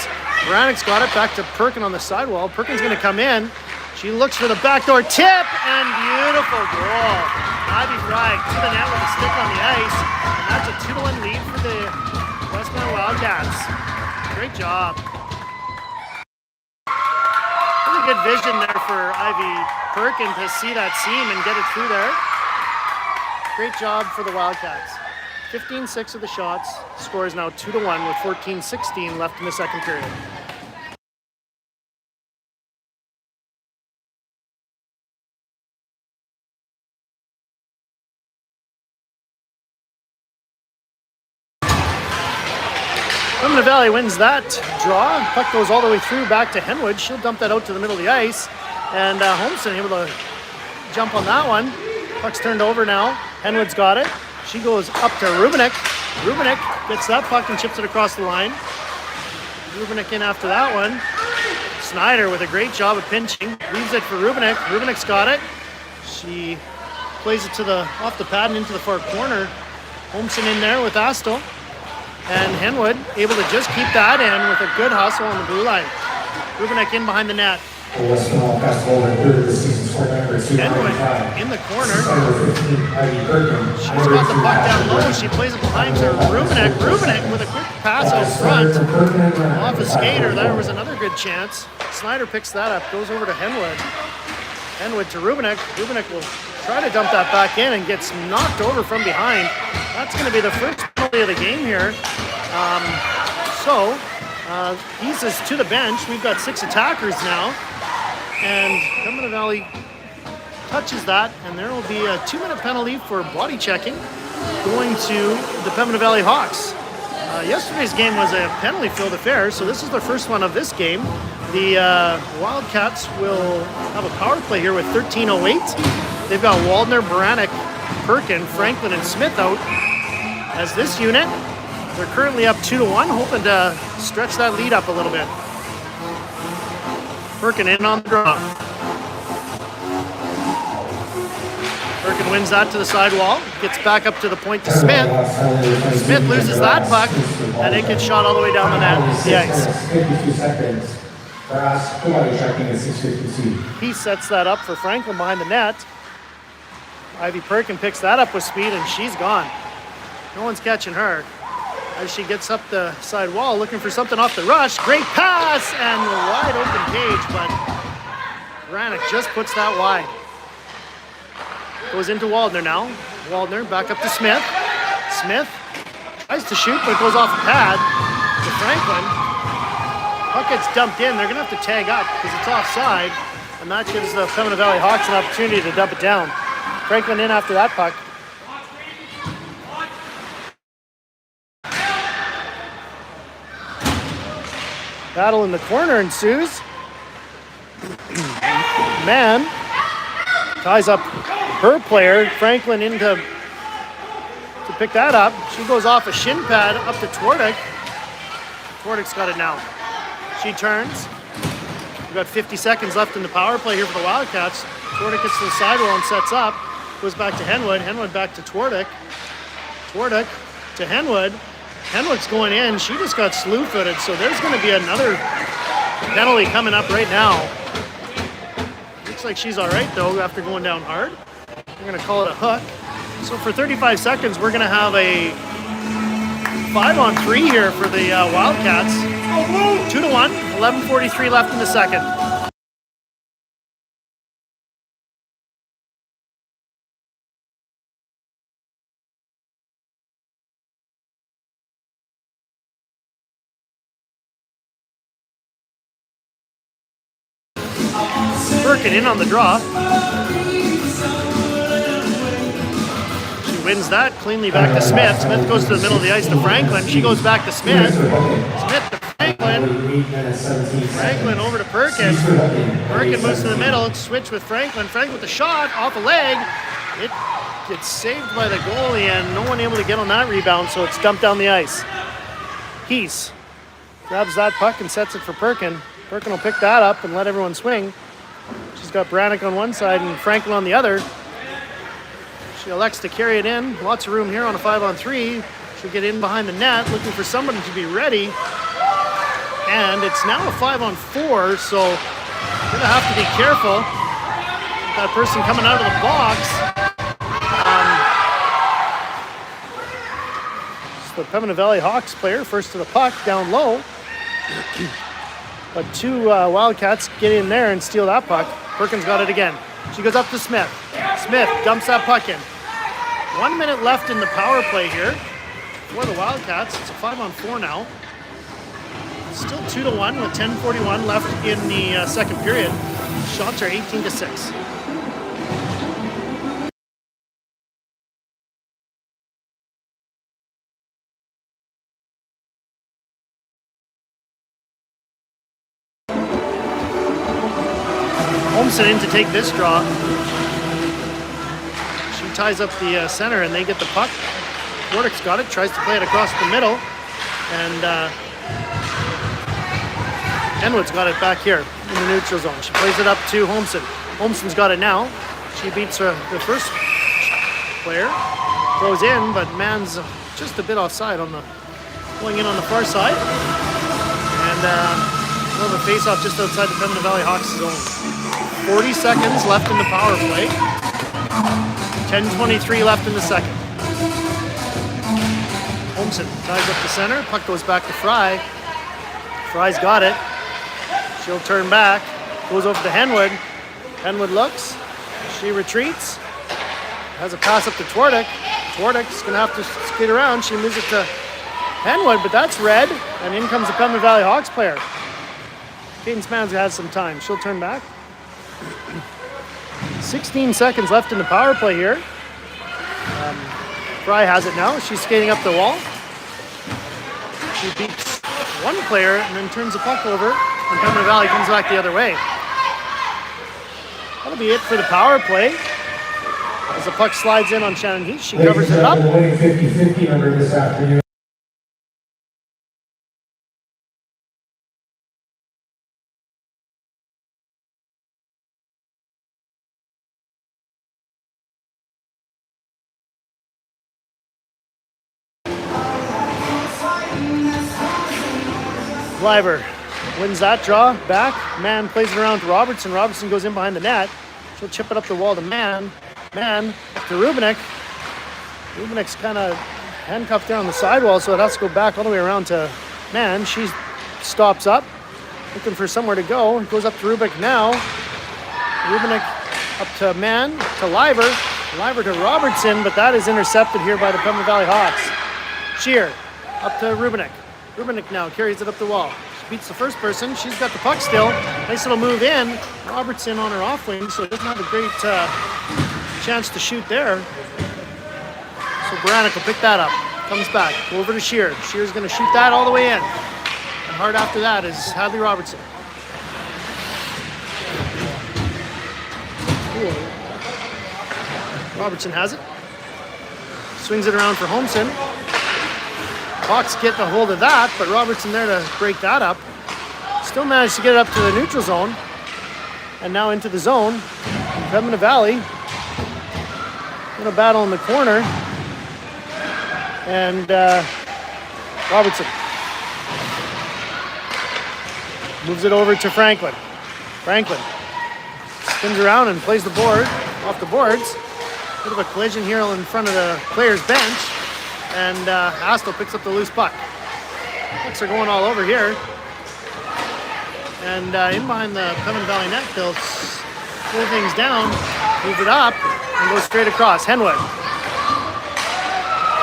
Branic's got it back to Perkin on the sidewall. Perkin's going to come in. She looks for the backdoor tip, and beautiful goal. Ivy Fry to the net with a stick on the ice, and that's a 2-1 lead for the Westman Wildcats. Great job. Really good vision there for Ivy Perkin to see that seam and get it through there. Great job for the Wildcats. 15-6 of the shots. Score is now 2-1 with 14-16 left in the second period. Pembina Valley wins that draw. Puck goes all the way through back to Henwood. She'll dump that out to the middle of the ice. And Holmeston able to jump on that one. Puck's turned over now. Henwood's got it. She goes up to Rubinek. Rubinek gets that puck and chips it across the line. Rubinek in after that one. Snyder with a great job of pinching. Leaves it for Rubinek. Rubinek's got it. She plays it to the off the pad and into the far corner. Holmeston in there with Astle. And Henwood able to just keep that in with a good hustle on the blue line. Rubinek in behind the net. Henwood in the corner. She's got the puck down low. She plays it behind her. Rubinek with a quick pass out front. Off a skater. There was another good chance. Snyder picks that up. Goes over to Henwood. Henwood to Rubinek. Rubinek will try to dump that back in and gets knocked over from behind. That's going to be the first penalty of the game here. He's to the bench. We've got 6 attackers now. And Pembina Valley touches that, and there will be a 2-minute penalty for body checking going to the Pembina Valley Hawks. Yesterday's game was a penalty-filled affair, so this is the first one of this game. The Wildcats will have a power play here with 13:08. They've got Waldner, Baranek, Perkin, Franklin, and Smith out as this unit. They're currently up 2-1, hoping to stretch that lead up a little bit. Perkin in on the draw. Perkin wins that to the sidewall, gets back up to the point to Smith. Smith loses that puck, and it gets shot all the way down the net, the ice. He sets that up for Franklin behind the net. Ivy Perkin picks that up with speed, and she's gone. No one's catching her. As she gets up the side wall, looking for something off the rush. Great pass, and the wide open cage, but Baranek just puts that wide. Goes into Waldner now. Waldner back up to Smith. Smith tries to shoot, but it goes off the pad to Franklin. Puck gets dumped in. They're going to have to tag up because it's offside, and that gives the Pembina Valley Hawks an opportunity to dump it down. Franklin in after that puck. Battle in the corner ensues. Man ties up her player, Franklin, in to pick that up. She goes off a shin pad up to Twardek. Twardek's got it now. She turns. We've got 50 seconds left in the power play here for the Wildcats. Twardek gets to the sidewall and sets up. Goes back to Henwood. Henwood back to Twardek. Twardek to Henwood. Henwood's going in. She just got slew-footed, so there's going to be another penalty coming up right now. Looks like she's all right, though, after going down hard. We're going to call it a hook. So for 35 seconds, we're going to have a 5-on-3 here for the Wildcats. 2-1, 11:43 left in the second. Perkin in on the draw. She wins that cleanly back to Smith. Smith goes to the middle of the ice to Franklin. She goes back to Smith. Smith to Franklin. Franklin over to Perkin. Perkin moves to the middle. Switch with Franklin. Franklin with the shot off a leg. It gets saved by the goalie, and no one able to get on that rebound, so it's dumped down the ice. Keese grabs that puck and sets it for Perkin. Perkin will pick that up and let everyone swing. She's got Baranek on one side and Franklin on the other. She elects to carry it in. Lots of room here on a 5-on-3. She'll get in behind the net, looking for someone to be ready. And it's now a 5-on-4, so gonna have to be careful. That person coming out of the box. It's the Pembina Valley Hawks player, first to the puck, down low. But two Wildcats get in there and steal that puck. Perkins got it again. She goes up to Smith. Smith dumps that puck in. 1 minute left in the power play here for the Wildcats. It's a 5-on-4 now. Still 2-1 with 10:41 left in the second period. Shots are 18-6. Holmson in to take this draw. She ties up the center and they get the puck. Wardick's got it, tries to play it across the middle. And Enwood's got it back here in the neutral zone. She plays it up to Holmson. Holmson's got it now. She beats the first player. Goes in, but Mann's just a bit offside on the going in on the far side. And we'll have a face-off just outside the Pembina Valley Hawks zone. 40 seconds left in the power play. 10:23 left in the second. Holmson ties up the center. Puck goes back to Fry. Fry's got it. She'll turn back. Goes over to Henwood. Henwood looks. She retreats. Has a pass up to Twardick. Twardick's going to have to skid around. She moves it to Henwood, but that's red. And in comes the Pembina Valley Hawks player. Cadence Mann's has some time. She'll turn back. 16 seconds left in the power play here. Fry has it now. She's skating up the wall. She beats one player and then turns the puck over, and Pembina Valley comes back the other way. That'll be it for the power play. As the puck slides in on Shannon Heath, she covers it up. 50-50 number this afternoon. Liver wins that draw back. Mann plays it around to Robertson. Robertson goes in behind the net. She'll chip it up the wall to Mann. Mann up to Rubinek. Rubinik's kind of handcuffed there on the sidewall, so it has to go back all the way around to Mann. She stops up, looking for somewhere to go. It goes up to Rubinek now. Rubinek up to Mann, to Liver. Liver to Robertson, but that is intercepted here by the Pembina Valley Hawks. Shear up to Rubinek. Rubinek now carries it up the wall. She beats the first person. She's got the puck still. Nice little move in. Robertson on her off wing, so it doesn't have a great chance to shoot there. So Baranek will pick that up. Comes back. Go over to Shear. Shear's going to shoot that all the way in. And hard after that is Hadley Robertson. Cool. Robertson has it. Swings it around for Holmson. Hawks get a hold of that, but Robertson there to break that up. Still managed to get it up to the neutral zone. And now into the zone. Pembina Valley in a battle in the corner. And Robertson moves it over to Franklin. Franklin spins around and plays the board off the boards. Bit of a collision here in front of the player's bench. And Astle picks up the loose puck. Pucks are going all over here. And in behind the Pembina Valley net, they'll pull things down, move it up, and go straight across. Henwood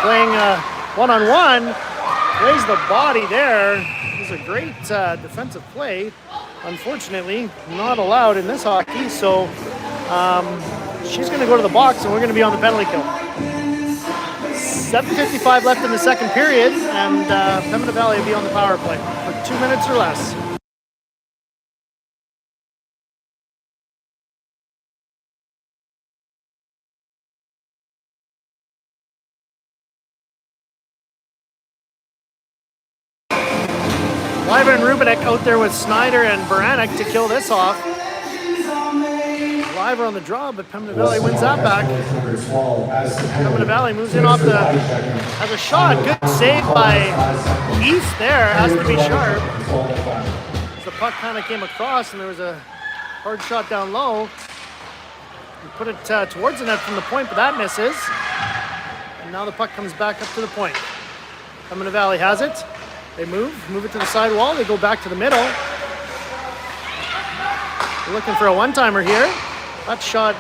playing one-on-one, plays the body there. It was a great defensive play. Unfortunately, not allowed in this hockey, so she's going to go to the box, and we're going to be on the penalty kill. 7:55 left in the second period, and Pembina Valley will be on the power play for 2 minutes or less. Liver and Rubinek out there with Snyder and Baranek to kill this off. Liver on the draw, but Pembina Valley wins that back. Pembina Valley moves in off has a shot. Good save by East there. Has to be sharp. As the puck kind of came across and there was a hard shot down low. He put it towards the net from the point, but that misses. And now the puck comes back up to the point. Pembina Valley has it. They move it to the side wall. They go back to the middle. They're looking for a one-timer here. That shot,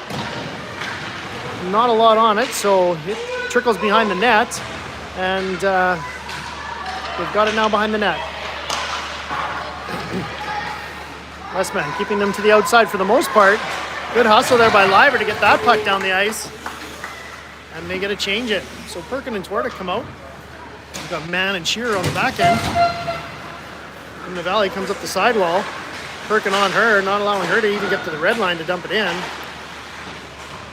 not a lot on it, so it trickles behind the net, and they've got it now behind the net. Westman keeping them to the outside for the most part. Good hustle there by Liver to get that puck down the ice, and they get to change it. So Perkin and Twardick come out. We've got Mann and Shearer on the back end. And the Valley comes up the sidewall. Perkin on her, not allowing her to even get to the red line to dump it in.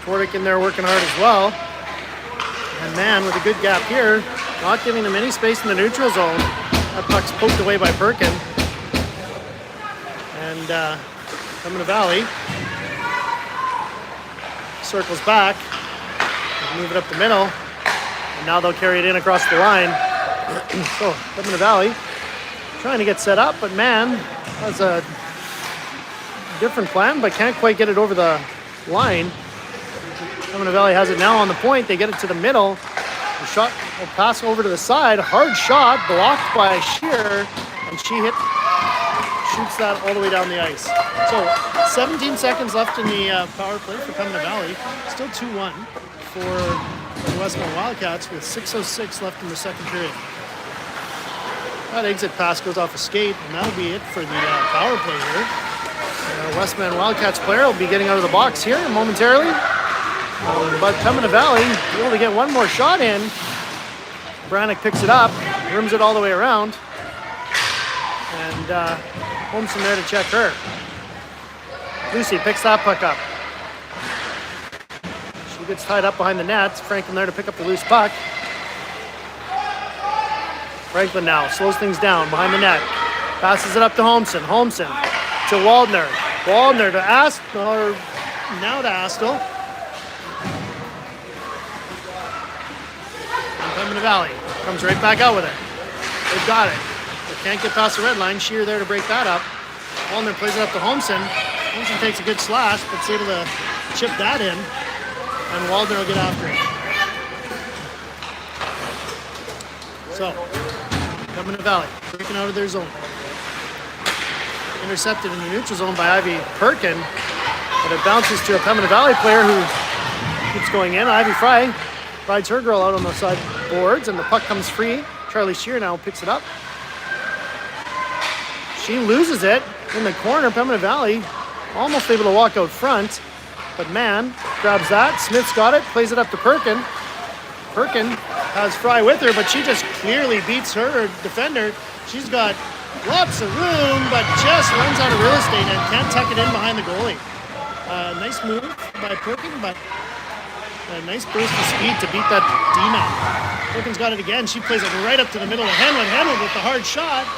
Twardick in there working hard as well. And Mann with a good gap here, not giving them any space in the neutral zone. That puck's poked away by Perkin. And Pembina Valley circles back, move it up the middle, and now they'll carry it in across the line. So Pembina Valley trying to get set up, but Mann has a different plan, but can't quite get it over the line. Pembina Valley has it now on the point. They get it to the middle. The shot will pass over to the side. Hard shot blocked by Shearer, and she shoots that all the way down the ice. So 17 seconds left in the power play for Pembina Valley. Still 2-1 for the Westman Wildcats with 6:06 left in the second period. That exit pass goes off a skate, and that'll be it for the power play here. Westman Wildcats player will be getting out of the box here momentarily. But Pembina Valley able to get one more shot in. Brannick picks it up, rims it all the way around, and Holmson there to check her. Lucy picks that puck up. She gets tied up behind the net. Franklin there to pick up the loose puck. Franklin now slows things down behind the net. Passes it up to Holmson. Holmson to Waldner. Waldner to Astle. Now to Astle. And Pembina Valley comes right back out with it. They've got it. They can't get past the red line. Shearer there to break that up. Waldner plays it up to Holmson. Holmson takes a good slash, but is able to chip that in. And Waldner will get after it. So, Pembina Valley breaking out of their zone. Intercepted in the neutral zone by Ivy Perkin, but it bounces to a Pembina Valley player who keeps going in. Ivy Fry rides her girl out on the side boards, and the puck comes free. Charlie Shearer now picks it up. She loses it in the corner. Pembina Valley almost able to walk out front, but Mann grabs that. Smith's got it, plays it up to Perkin. Perkin has Fry with her, but she just clearly beats her defender. She's got lots of room, but just runs out of real estate and can't tuck it in behind the goalie. Nice move by Perkin, but a nice burst of speed to beat that D-man. Perkin's got it again. She plays it right up to the middle of Henwood. Henwood with the hard shot.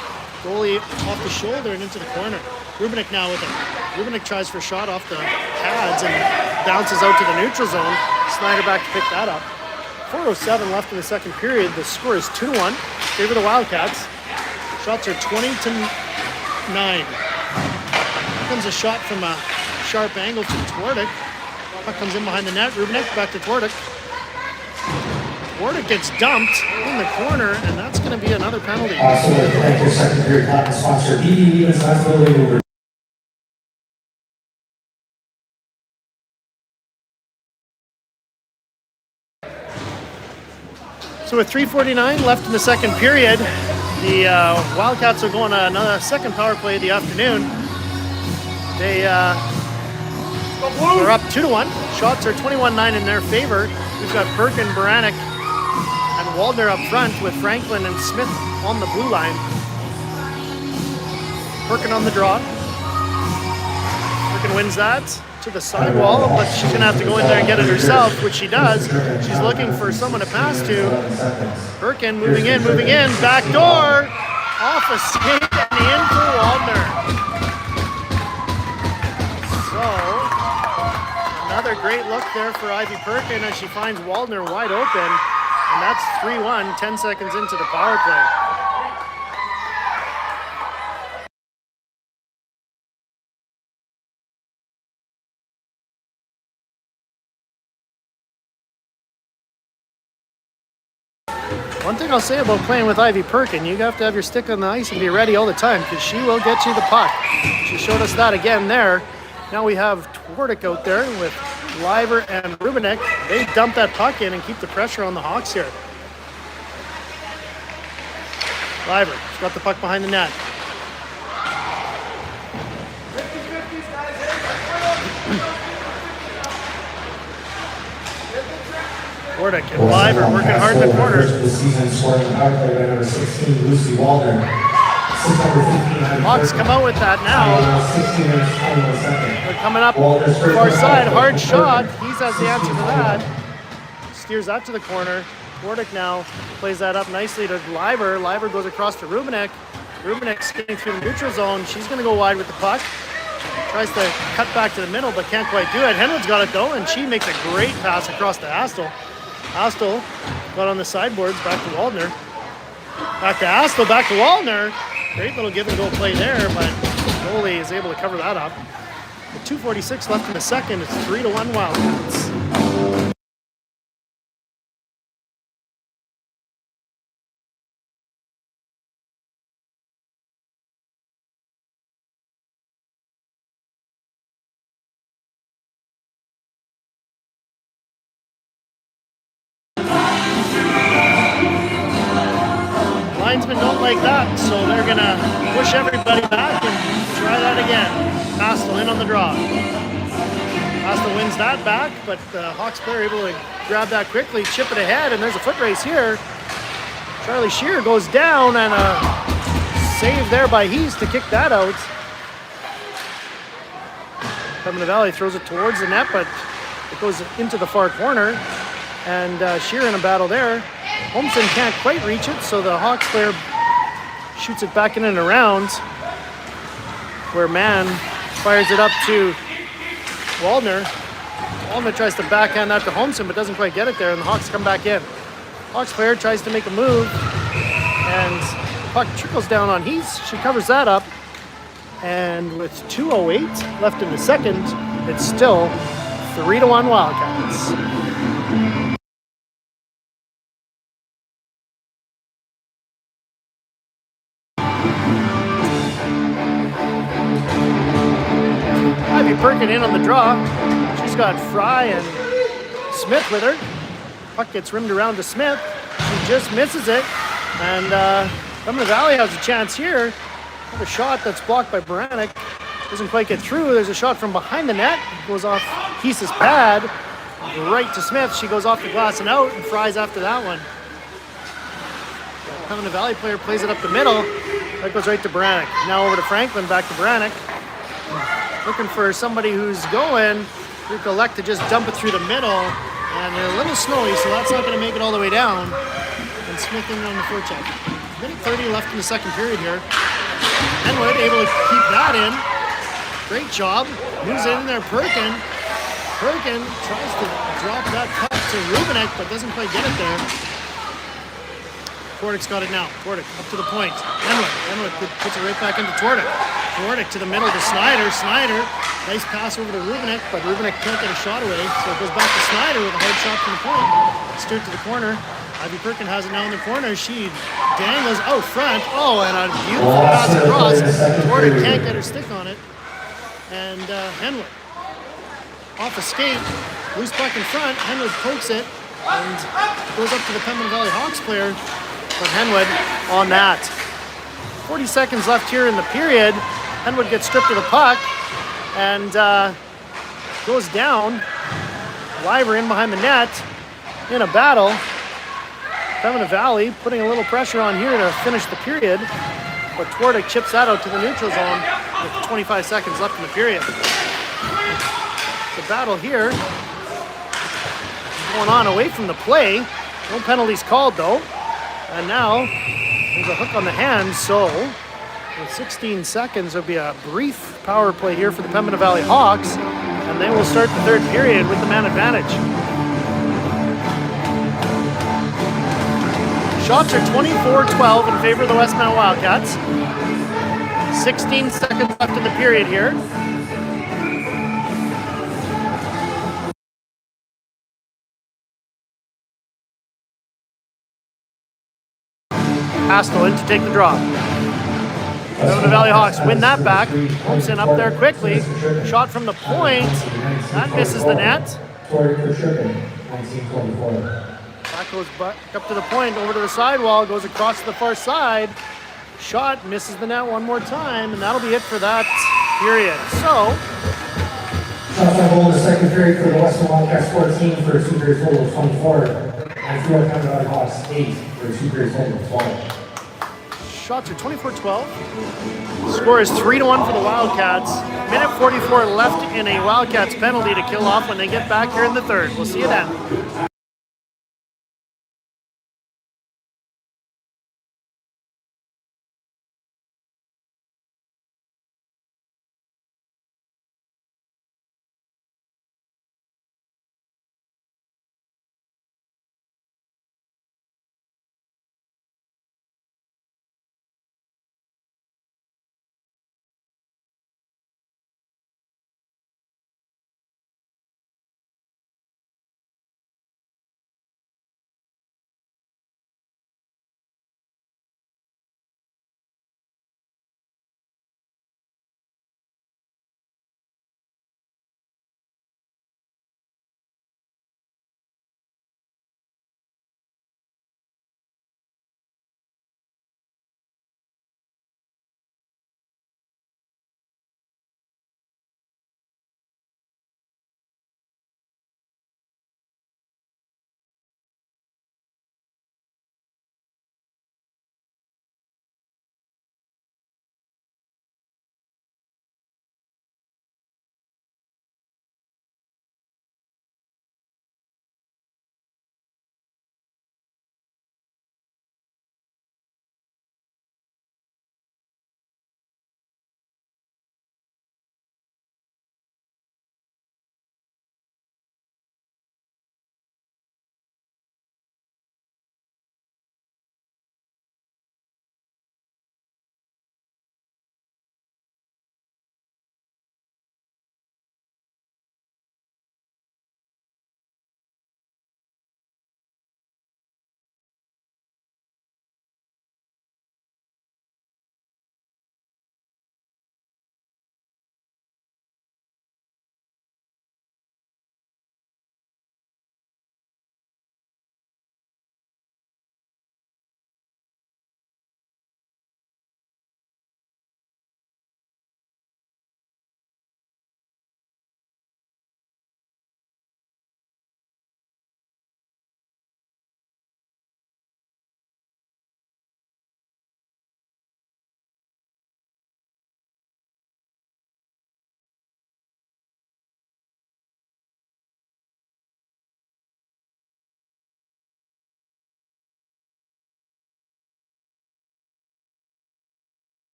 Goalie off the shoulder and into the corner. Rubinek now with it. Rubinek tries for a shot off the pads and bounces out to the neutral zone. Snyder back to pick that up. 4:07 left in the second period. The score is 2-1. Favor the Wildcats. Shots are 20-9. Here comes a shot from a sharp angle from Twardick. Puck comes in behind the net. Rubinek back to Twardick. Twardick gets dumped in the corner, and that's going to be another penalty. Also, thank you, second period Platinum sponsor BD Evans last building over. So with 3:49 left in the second period, the Wildcats are going to another second power play of the afternoon. They are up 2-1. Shots are 21-9 in their favor. We've got Perkin, Baranek, and Waldner up front with Franklin and Smith on the blue line. Perkin on the draw. Perkin wins that to the sidewall, but she's going to have to go in there and get it herself, which she does. She's looking for someone to pass to. Perkin moving in, back door, off a skate and in for Waldner. So, Another great look there for Ivy Perkin as she finds Waldner wide open. And that's 3-1, 10 seconds into the power play. One thing I'll say about playing with Ivy Perkin, you have to have your stick on the ice and be ready all the time because she will get you the puck. She showed us that again there. Now we have Twardick out there with Liver and Rubinek. They dump that puck in and keep the pressure on the Hawks here. Liver, she's got the puck behind the net. Twardick and Liver working hard in the corner. This season scoring the power play by number 16, Lucy Waldner. Hawks come out with that now. 16 minutes, 21 seconds. They're coming up far side, hard shot. He's has the answer to that. Steers that to the corner. Twardick now plays that up nicely to Liver. Liver goes across to Rubinek. Rubinek skating through the neutral zone. She's going to go wide with the puck. Tries to cut back to the middle, but can't quite do it. Henwood's got it though, and she makes a great pass across to Astle. Astle got on the sideboards, back to Waldner. Back to Astle, back to Waldner. Great little give and go play there, but goalie is able to cover that up. With 2:46 left in the second, it's 3-1 Wildcats. Linesmen don't like that, so they're gonna push everybody back and try that again. Astle in on the draw. Astle wins that back, but the Hawks player able to grab that quickly, chip it ahead, and there's a foot race here. Charlie Shear goes down, and a save there by Hees to kick that out. Pembina Valley throws it towards the net, but it goes into the far corner, and Shear in a battle there. Holmson can't quite reach it, so the Hawks player shoots it back in and around, where Mann fires it up to Waldner. Waldner tries to backhand that to Holmson, but doesn't quite get it there, and the Hawks come back in. Hawks player tries to make a move, and the puck trickles down on Heath. She covers that up, and with 2:08 left in the second, it's still 3-1 Wildcats. Ivy Perkin in on the draw. She's got Fry and Smith with her. Puck gets rimmed around to Smith. She just misses it. And Pembina Valley has a chance here. A shot that's blocked by Baranek. Doesn't quite get through. There's a shot from behind the net. Goes off Heath's pad. Right to Smith. She goes off the glass and out, and Fry's after that one. Pembina Valley player plays it up the middle. That goes right to Baranek. Now over to Franklin, back to Baranek. Looking for somebody who's going. We elect to just dump it through the middle. And they're a little snowy, so that's not going to make it all the way down. And Smith in on the forecheck. Minute 30 left in the second period here. Henwood able to keep that in. Great job. Moves in there, Perkin. Perkin tries to drop that puck to Rubinek, but doesn't quite get it there. Twardick's got it now. Twardick up to the point. Henwood puts it right back into Twardick. Twardick to the middle to Snyder. Snyder, nice pass over to Rubinek, but Rubinek can't get a shot away, so it goes back to Snyder with a hard shot from the point. Steered to the corner. Ivy Perkin has it now in the corner. She dangles out front. Oh, and a beautiful pass across. Twardick can't get her stick on it. And Henwood off a skate. Loose puck in front. Henwood pokes it and goes up to the Pembina Valley Hawks player. But Henwood on that. 40 seconds left here in the period. Henwood gets stripped of the puck and goes down. Liver in behind the net in a battle. Pembina Valley putting a little pressure on here to finish the period, but Twardick chips that out to the neutral zone with 25 seconds left in the period. The battle here going on away from the play. No penalties called though. And now there's a hook on the hand, so with 16 seconds, there'll be a brief power play here for the Pembina Valley Hawks and they will start the third period with the man advantage. Shots are 24-12 in favor of the Westmount Wildcats. 16 seconds left in the period here. Haskell in to take the draw. The Valley Hawks win that back. Holmson up there quickly. Shot from the point. That misses the net. That goes back up to the point, over to the sidewall, goes across to the far side. Shot misses the net one more time, and that'll be it for that period. So, shots on goal in the second period for the Western Wildcats 14 for a two-period total of 24. And for the Pembina Valley Hawks 8 for a two-period total of 12. Shots are 24-12. Score is 3-1 for the Wildcats. Minute 44 left in a Wildcats penalty to kill off when they get back here in the third. We'll see you then.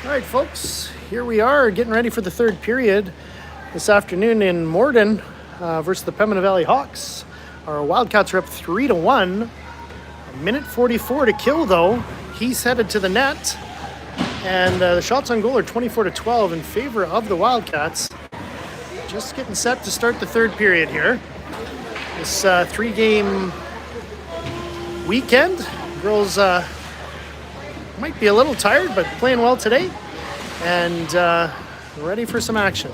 All right, folks, here we are getting ready for the third period this afternoon in Morden versus the Pembina Valley Hawks. Our Wildcats are up 3-1. A minute 44 to kill, though. He's headed to the net. And the shots on goal are 24-12 in favor of the Wildcats. Just getting set to start the third period here. This three-game weekend. Girls might be a little tired, but playing well today. And ready for some action.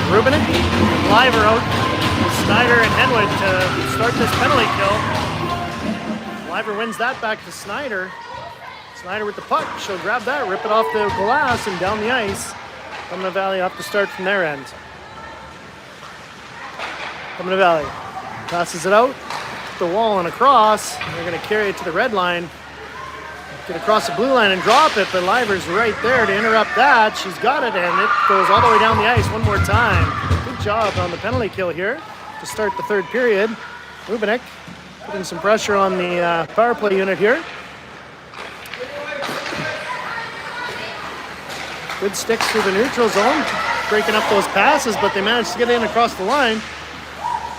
Rubenek, Liver out, Snyder and Henwood to start this penalty kill. Liver wins that back to Snyder. Snyder with the puck, she'll grab that, rip it off the glass and down the ice. Pembina Valley have to start from their end. Pembina Valley passes it out, the wall and across. They're going to carry it to the red line. Get across the blue line and drop it, but Liver's right there to interrupt that. She's got it, and it goes all the way down the ice one more time. Good job on the penalty kill here to start the third period. Rubenek putting some pressure on the power play unit here. Good sticks through the neutral zone, breaking up those passes, but they managed to get in across the line.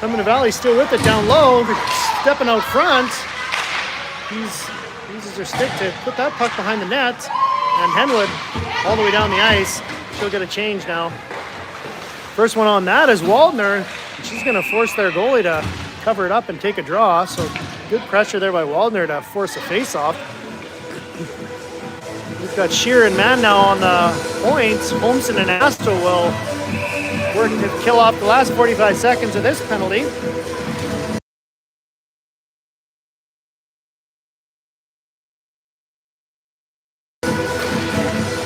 Pembina Valley still with it down low. They're stepping out front. Uses her stick to put that puck behind the net, and Henwood all the way down the ice. She'll get a change now. First one on that is Waldner. She's going to force their goalie to cover it up and take a draw, so good pressure there by Waldner to force a face-off. We've got Shear and Mann now on the points. Holmson and Astle will work to kill off the last 45 seconds of this penalty.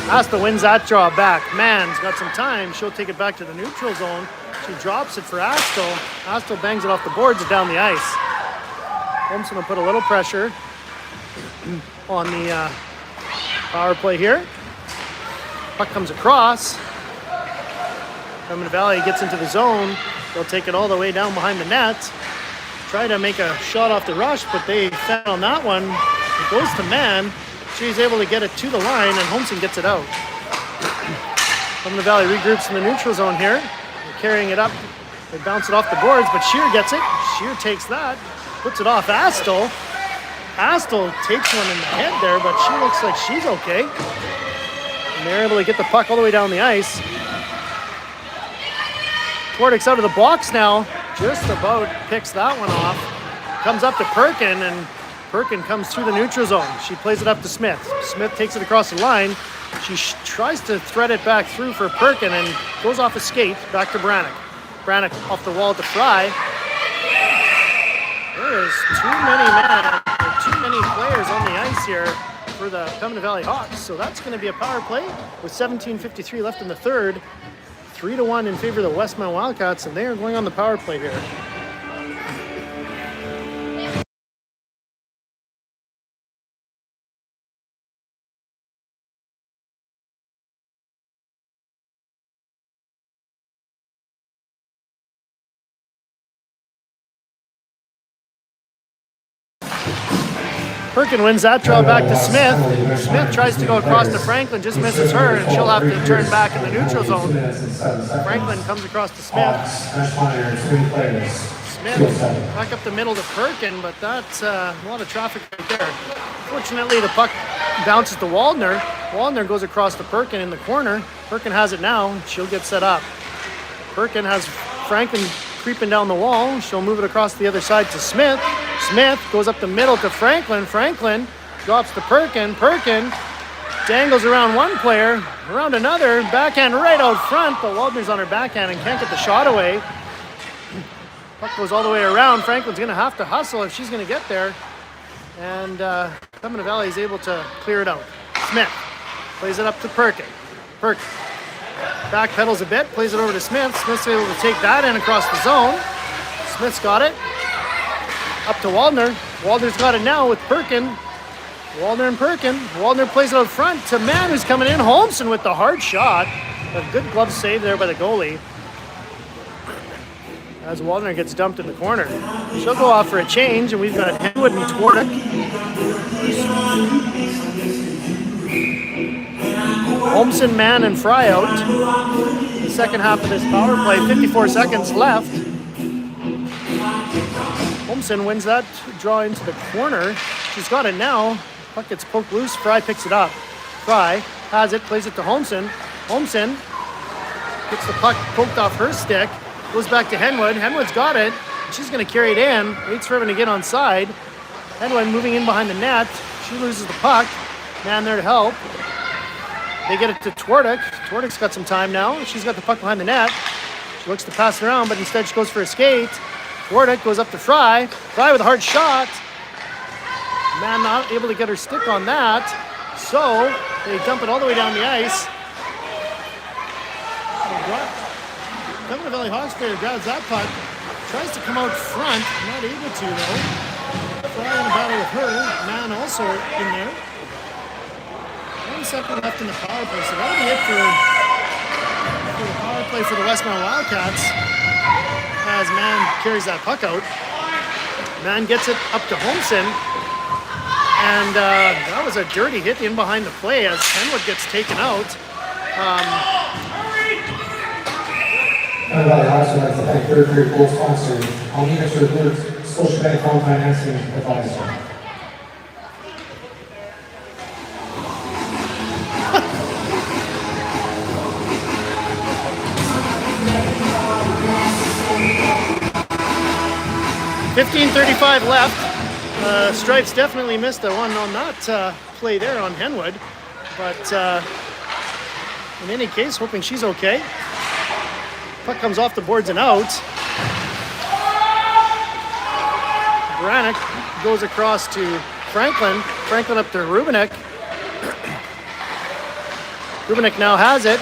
Astle wins that draw back. Mann's got some time. She'll take it back to the neutral zone. She drops it for Astle. Astle bangs it off the boards and down the ice. Holmson will put a little pressure on the power play here. Puck comes across. Pembina Valley gets into the zone. They'll take it all the way down behind the net. Try to make a shot off the rush, but they found on that one. It goes to Mann. She's able to get it to the line, and Holmson gets it out. Pembina Valley regroups in the neutral zone here. They're carrying it up. They bounce it off the boards, but Shear gets it. Shear takes that, puts it off Astle. Astle takes one in the head there, but she looks like she's okay. And they're able to get the puck all the way down the ice. Twardyk's out of the box now. Just about picks that one off. Comes up to Perkin, and Perkin comes through the neutral zone. She plays it up to Smith. Smith takes it across the line. She tries to thread it back through for Perkin and goes off a skate back to Brannock. Brannock off the wall to Fry. There is too many players on the ice here for the Pembina Valley Hawks. So that's going to be a power play with 17:53 left in the third. 3-1 in favor of the Westman Wildcats, and they are going on the power play here. Perkin wins that draw back to Smith. Smith tries to go across to Franklin, just misses her, and she'll have to turn back in the neutral zone. Franklin comes across to Smith. Smith back up the middle to Perkin, but that's a lot of traffic right there. Fortunately, the puck bounces to Waldner. Waldner goes across to Perkin in the corner. Perkin has it now. She'll get set up. Perkin has Franklin creeping down the wall. She'll move it across the other side to Smith. Smith goes up the middle to Franklin. Franklin drops to Perkin. Perkin dangles around one player, around another. Backhand right out front, but Waldner's on her backhand and can't get the shot away. Puck goes all the way around. Franklin's going to have to hustle if she's going to get there. And Pembina Valley is able to clear it out. Smith plays it up to Perkin. Perkin backpedals a bit, plays it over to Smith. Smith's able to take that in across the zone. Smith's got it. Up to Waldner. Waldner's got it now with Perkin. Waldner and Perkin. Waldner plays it out front to Mann, who's coming in. Holmson with the hard shot. A good glove save there by the goalie. As Waldner gets dumped in the corner. She'll go off for a change, and we've got Henwood and Twardick. Holmson, Mann, and Fry out. The second half of this power play, 54 seconds left. Holmson wins that draw into the corner. She's got it now. Puck gets poked loose. Fry picks it up. Fry has it, plays it to Holmson. Holmson gets the puck poked off her stick. Goes back to Henwood. Henwood's got it. She's going to carry it in. Waits for him to get on side. Henwood moving in behind the net. She loses the puck. Man there to help. They get it to Twardick. Twardick's got some time now. She's got the puck behind the net. She looks to pass it around, but instead she goes for a skate. Twardick goes up to Fry. Fry with a hard shot. Man not able to get her stick on that. So they dump it all the way down the ice. Pembina Valley Hawks player grabs that puck. Tries to come out front. Not able to though. Fry in a battle with her. Man also in there. 1 second left in the power play. So that'll be it for the power play for the Westmount Wildcats. As Mann carries that puck out. Mann gets it up to Holmson. And that was a dirty hit in behind the play as Henwood gets taken out. Pembina Valley Hawks would like to thank third period goal sponsor, Almina Tribute, Scotiabank Home Financing Advisor. $15:35 left. Stripes definitely missed the one on that play there on Henwood. But in any case, hoping she's okay. Puck comes off the boards and out. Brannick goes across to Franklin. Franklin up to Rubinek. Rubinek now has it.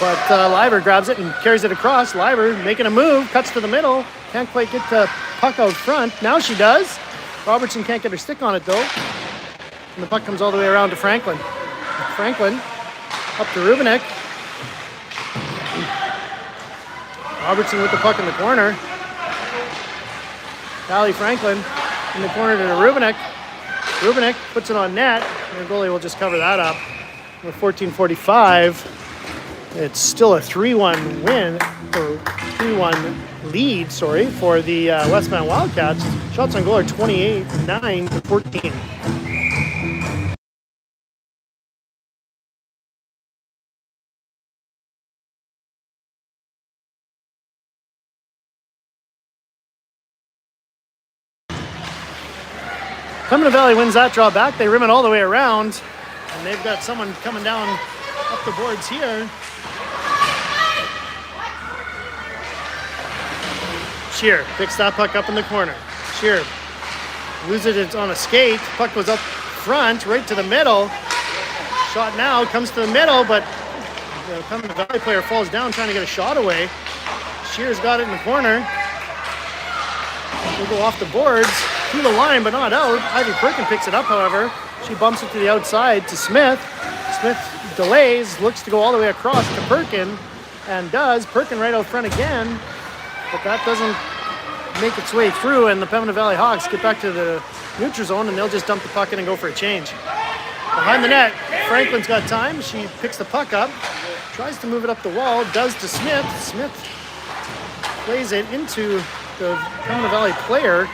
But Leiber grabs it and carries it across. Leiber making a move, cuts to the middle. Can't quite get the puck out front. Now she does. Robertson can't get her stick on it though. And the puck comes all the way around to Franklin. Franklin up to Rubinek. Robertson with the puck in the corner. Allie Franklin in the corner to Rubinek. Rubinek puts it on net. And the goalie will just cover that up. With 14:45. It's still a 3-1 win, or 3-1 lead, for the Westmount Wildcats. Shots on goal are 28-9-14. Pembina Valley wins that draw back. They rim it all the way around, and they've got someone coming down up the boards here. Shear picks that puck up in the corner. Shear loses it on a skate. Puck goes up front, right to the middle. Shot now comes to the middle, but the Pembina Valley player falls down trying to get a shot away. Shear's got it in the corner. Will go off the boards, through the line, but not out. Ivy Perkin picks it up, however. She bumps it to the outside to Smith. Smith delays, looks to go all the way across to Perkin, and does. Perkin right out front again. But that doesn't make its way through, and the Pembina Valley Hawks get back to the neutral zone, and they'll just dump the puck in and go for a change. Behind the net, Franklin's got time. She picks the puck up, tries to move it up the wall, does to Smith. Smith plays it into the Pembina Valley player,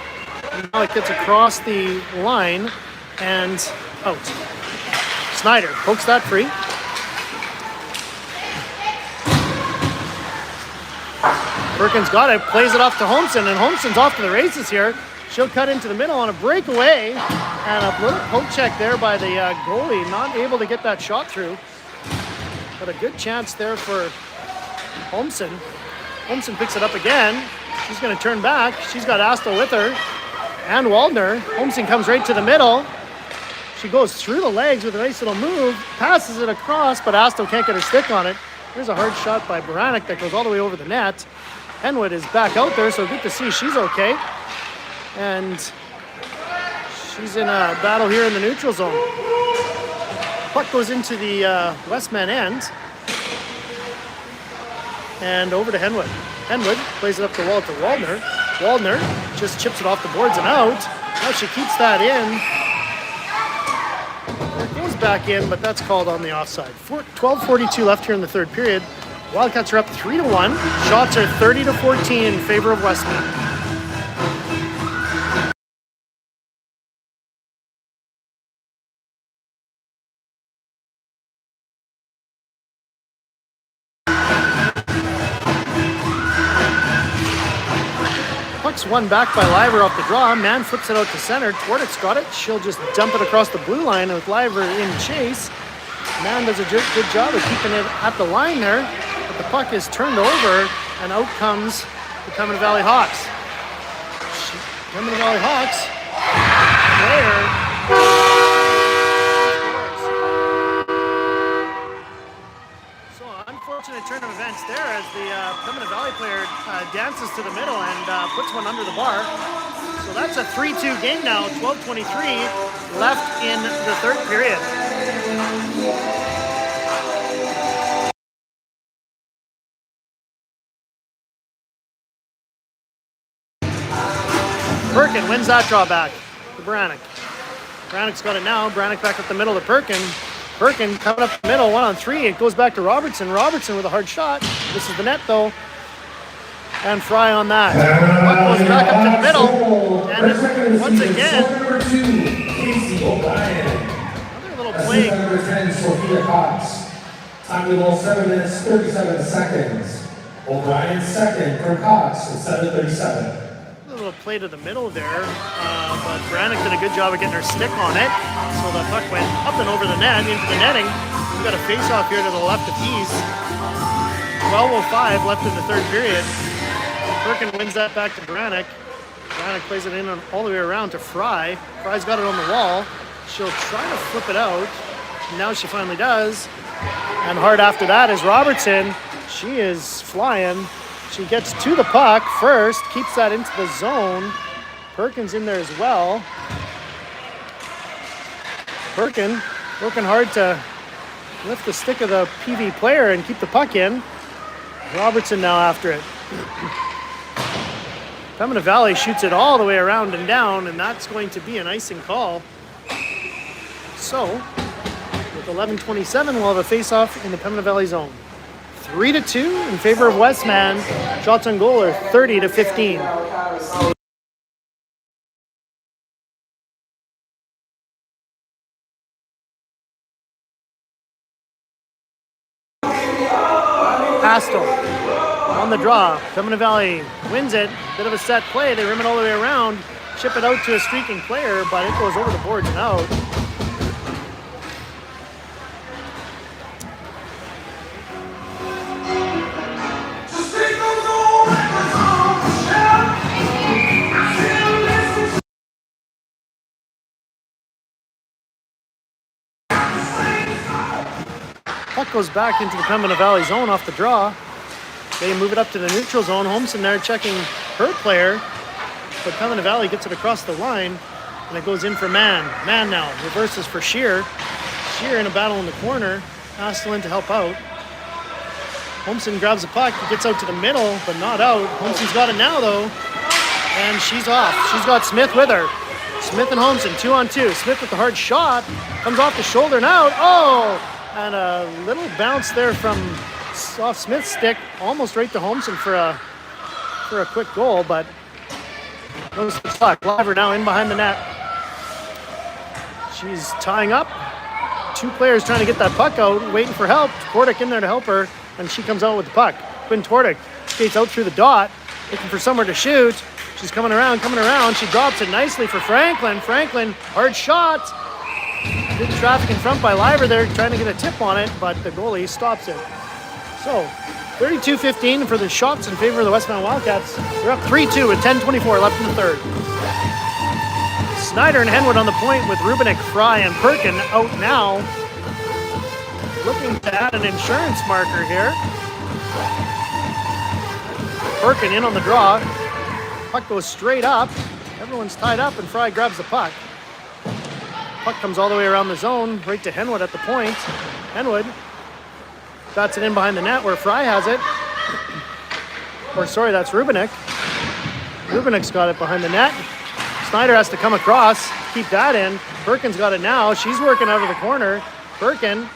and now it gets across the line and out. Snyder pokes that free. Perkins got it, plays it off to Holmson, and Holmson's off to the races here. She'll cut into the middle on a breakaway, and a little poke check there by the goalie, not able to get that shot through. But a good chance there for Holmson. Holmson picks it up again. She's going to turn back. She's got Astle with her, and Waldner. Holmson comes right to the middle. She goes through the legs with a nice little move, passes it across, but Astle can't get her stick on it. There's a hard shot by Baranek that goes all the way over the net. Henwood is back out there, so good to see she's okay. And she's in a battle here in the neutral zone. Puck goes into the Westman end. And over to Henwood. Henwood plays it up the wall to Waldner. Waldner just chips it off the boards and out. Now she keeps that in. It goes back in, but that's called on the offside. 12:42 left here in the third period. Wildcats are up 3-1. Shots are 30-14 in favor of Westman. Puck's won back by Liver off the draw. Mann flips it out to center. Twardyk's got it. She'll just dump it across the blue line with Liver in chase. Mann does a good job of keeping it at the line there. But the puck is turned over, and out comes the Pembina Valley Hawks. Pembina Valley Hawks player. So unfortunate turn of events there as the Pembina Valley player dances to the middle and puts one under the bar. So that's a 3-2 game now, 12:23 left in the third period. Perkin wins that draw back to Baranek. Baranek's got it now. Baranek back up the middle to Perkin. Perkin coming up the middle, 1-on-3. It goes back to Robertson. Robertson with a hard shot. This is the net though. And Fry on that. Puck goes back up to the middle. And once again, another little play. Time to goal 7 minutes, 37 seconds. O'Brien second from Cox at 7:37. A little play to the middle there, but Baranek did a good job of getting her stick on it. So the puck went up and over the net into the netting. We've got a face-off here to the left of East. 12:05 left in the third period. Perkin wins that back to Baranek. Baranek plays it in all the way around to Fry. Fry's got it on the wall. She'll try to flip it out. Now she finally does. And hard after that is Robertson. She is flying. She gets to the puck first, keeps that into the zone. Perkins in there as well. Perkin working hard to lift the stick of the PV player and keep the puck in. Robertson now after it. Pembina Valley shoots it all the way around and down, and that's going to be an icing call. So, with 11:27, we'll have a face-off in the Pembina Valley zone. 3-2 in favor of Westman. Shots on goal are 30-15. Astle on the draw. Pembina Valley wins it. Bit of a set play. They rim it all the way around. Chip it out to a streaking player, but it goes over the boards and out. Puck goes back into the Pembina Valley zone off the draw. They move it up to the neutral zone. Holmson there checking her player, but Pembina Valley gets it across the line, and it goes in for Mann. Mann now reverses for Shear. Shear in a battle in the corner. Astle in to help out. Holmson grabs the puck, gets out to the middle, but not out. Holmson's got it now though, and she's off. She's got Smith with her. Smith and Holmson, 2-on-2. Smith with the hard shot, comes off the shoulder and out. Oh! And a little bounce there from off Smith's stick, almost right to Holmson for a quick goal, but goes to the puck. Liver now in behind the net. She's tying up two players trying to get that puck out, waiting for help. Twardick in there to help her, and she comes out with the puck. Quinn Twardick skates out through the dot, looking for somewhere to shoot. She's coming around. She drops it nicely for Franklin. Franklin, hard shot. Good traffic in front by Liver there, trying to get a tip on it, but the goalie stops it. So, 32-15 for the shots in favor of the Westman Wildcats. They're up 3-2 with 10:24 left in the third. Snyder and Henwood on the point with Rubinek, Fry, and Perkin out now. Looking to add an insurance marker here. Perkin in on the draw. Puck goes straight up. Everyone's tied up, and Fry grabs the puck. Puck comes all the way around the zone, right to Henwood at the point. Henwood bats it in behind the net where Fry has it. Or sorry, that's Rubinek. Rubinek's got it behind the net. Snyder has to come across, keep that in. Perkin's got it now. She's working out of the corner. Perkin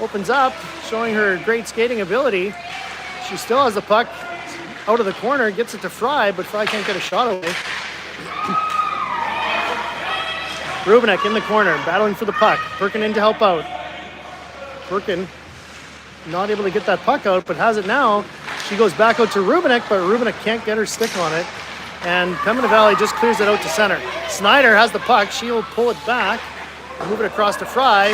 opens up, showing her great skating ability. She still has the puck out of the corner, gets it to Fry, but Fry can't get a shot away. Rubinek in the corner, battling for the puck. Perkin in to help out. Perkin not able to get that puck out, but has it now. She goes back out to Rubinek, but Rubinek can't get her stick on it. And Pembina Valley just clears it out to center. Snyder has the puck. She'll pull it back, move it across to Fry.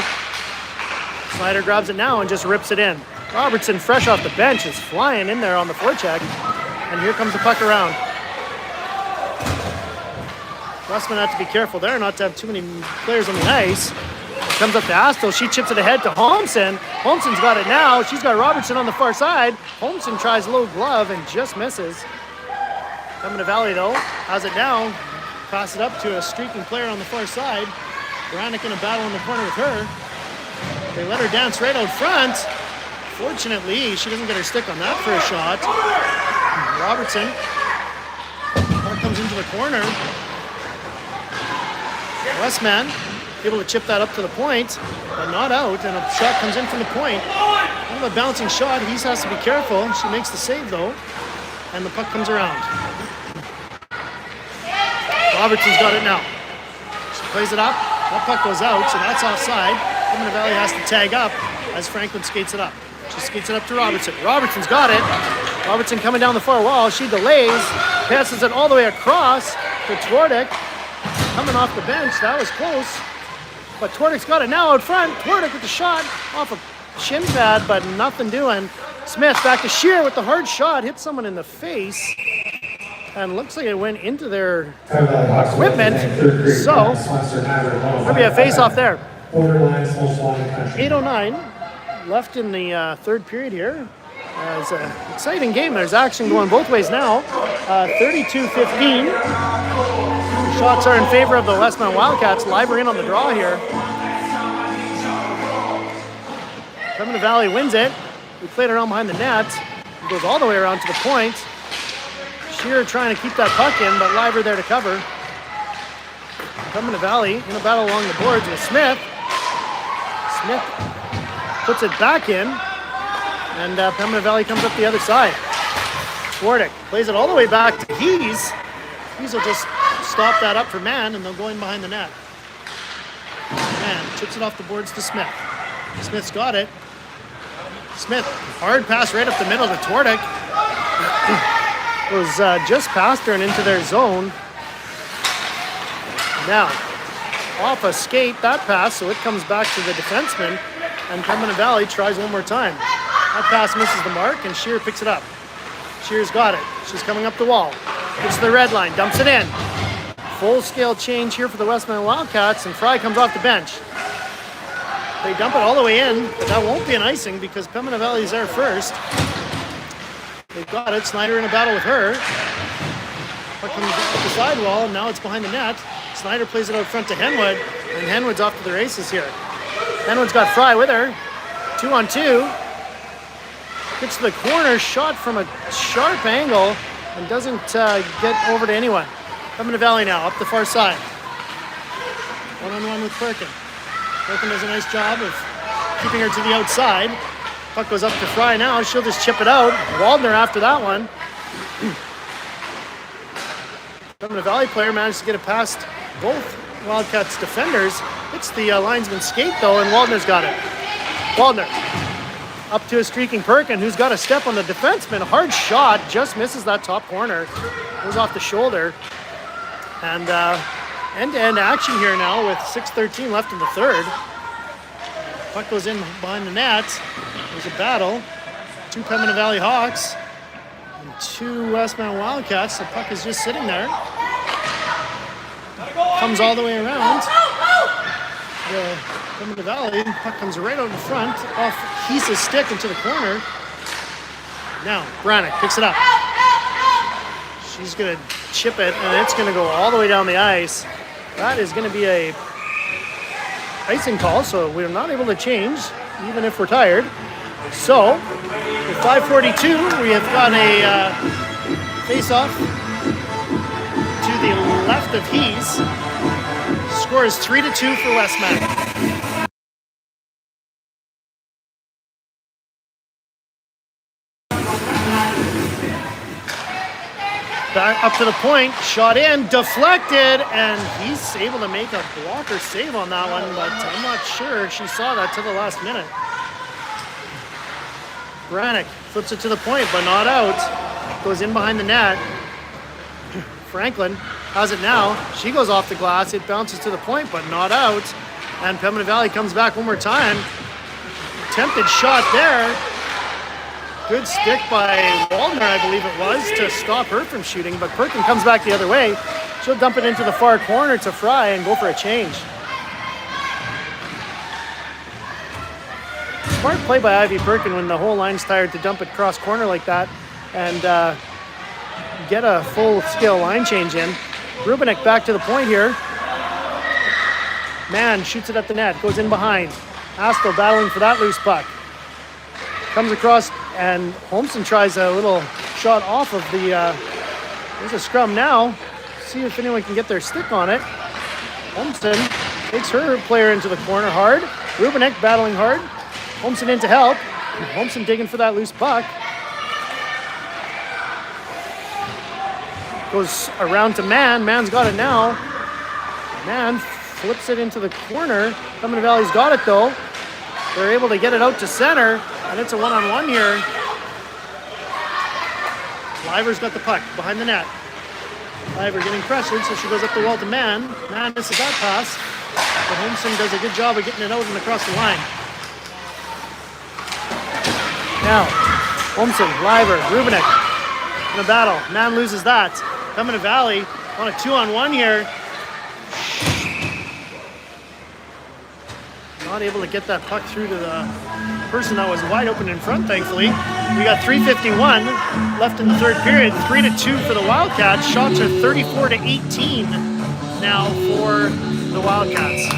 Snyder grabs it now and just rips it in. Robertson, fresh off the bench, is flying in there on the forecheck. And here comes the puck around. Westman has to be careful there not to have too many players on the ice. Comes up to Astle. She chips it ahead to Holmson. Holmson's got it now. She's got Robertson on the far side. Holmson tries low glove and just misses. Pembina Valley, though, has it now. Pass it up to a streaking player on the far side. Baranek in a battle in the corner with her. They let her dance right out front. Fortunately, she doesn't get her stick on that for a shot. Robertson. Puck comes into the corner. Westman able to chip that up to the point, but not out, and a shot comes in from the point. Kind of a bouncing shot. He has to be careful. She makes the save, though, and the puck comes around. Robertson's got it now. She plays it up. That puck goes out, so that's offside. Pembina Valley has to tag up as Franklin skates it up. She skates it up to Robertson. Robertson's got it. Robertson coming down the far wall. She delays, passes it all the way across to Twardick. Coming off the bench, that was close. But Twardick's got it now out front. Twardick with the shot off a shin pad, but nothing doing. Smith back to Shear with the hard shot. Hit someone in the face. And looks like it went into their equipment. So, there'll be a face-off there. 8:09 left in the third period here. It's an exciting game. There's action going both ways now. 32-15. Shots are in favor of the Westman Wildcats. Liver in on the draw here. Pembina Valley wins it. We played it around behind the net. It goes all the way around to the point. Shearer trying to keep that puck in, but Liver there to cover. Pembina Valley in a battle along the boards with Smith. Smith puts it back in, and Pembina Valley comes up the other side. Twardick plays it all the way back to Keys. Keys will just stop that up for Mann, and they'll go in behind the net. Mann chips it off the boards to Smith. Smith's got it. Smith, hard pass right up the middle to Twardick. Was just past her and into their zone. Now, off a skate, that pass, so it comes back to the defenseman, and Pembina Valley tries one more time. That pass misses the mark, and Shearer picks it up. Shearer's got it. She's coming up the wall. Gets to the red line, dumps it in. Full-scale change here for the Westman Wildcats, and Fry comes off the bench. They dump it all the way in, but that won't be an icing because Pembina Valley's there first. They've got it. Snyder in a battle with her. Puck comes up the sidewall, and now it's behind the net. Snyder plays it out front to Henwood, and Henwood's off to the races here. Henwood's got Fry with her. 2-on-2. Gets to the corner, shot from a sharp angle, and doesn't get over to anyone. Pembina Valley now, up the far side. One-on-one with Perkin. Perkin does a nice job of keeping her to the outside. Puck goes up to Fry now. She'll just chip it out. Waldner after that one. Pembina Valley player managed to get it past both Wildcats defenders. Hits the linesman's skate though, and Waldner's got it. Waldner up to a streaking Perkin, who's got a step on the defenseman. Hard shot, just misses that top corner. Goes off the shoulder. And end-to-end action here now with 6:13 left in the third. Puck goes in behind the net. There's a battle. 2 Pembina Valley Hawks and 2 Westman Wildcats. The puck is just sitting there. Comes all the way around. The Pembina Valley puck comes right out in front, off Hease's stick into the corner. Now Brannick picks it up. She's gonna chip it, and it's gonna go all the way down the ice. That is gonna be a icing call, so we're not able to change, even if we're tired. So, with 5:42, we have got a face-off to the left of Hease. Score is 3-2 for Westman. Back up to the point, shot in, deflected, and he's able to make a blocker save on that one, but I'm not sure she saw that till the last minute. Brannick flips it to the point, but not out. Goes in behind the net. Franklin has it now. She goes off the glass. It bounces to the point, but not out. And Pembina Valley comes back one more time. Attempted shot there. Good stick by Waldner, I believe it was, to stop her from shooting, but Perkin comes back the other way. She'll dump it into the far corner to Fry and go for a change. Smart play by Ivy Perkin when the whole line's tired to dump it cross corner like that and get a full-scale line change in. Rubinek back to the point here. Mann shoots it at the net, goes in behind. Astle battling for that loose puck. Comes across, and Holmson tries a little shot off of the, there's a scrum now. See if anyone can get their stick on it. Holmson takes her player into the corner hard. Rubinek battling hard. Holmson in to help. Holmson digging for that loose puck. Goes around to Mann. Mann's got it now. Mann flips it into the corner. Pembina Valley's got it though. They're able to get it out to center, and it's a one-on-one here. Liver's got the puck behind the net. Liver getting pressured, so she goes up the wall to Mann. Mann misses that pass, but Holmson does a good job of getting it out and across the line. Now, Holmson, Liver, Rubinek in a battle. Mann loses that. Pembina Valley on a 2-on-1 here. Not able to get that puck through to the person that was wide open in front, thankfully. We got 3:51 left in the third period. 3-2 for the Wildcats. Shots are 34-18 now for the Wildcats.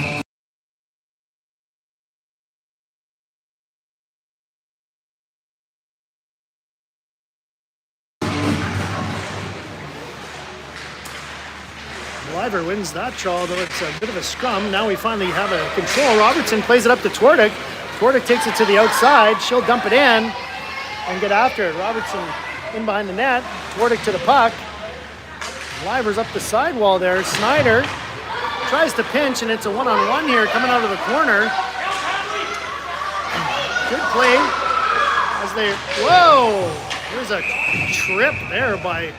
Liver wins that draw, though it's a bit of a scrum. Now we finally have a control. Robertson plays it up to Twardick. Twardick takes it to the outside. She'll dump it in and get after it. Robertson in behind the net. Twardick to the puck. Liver's up the sidewall there. Snyder tries to pinch, and it's a one-on-one here coming out of the corner. Good play as they... Whoa! There's a trip there by...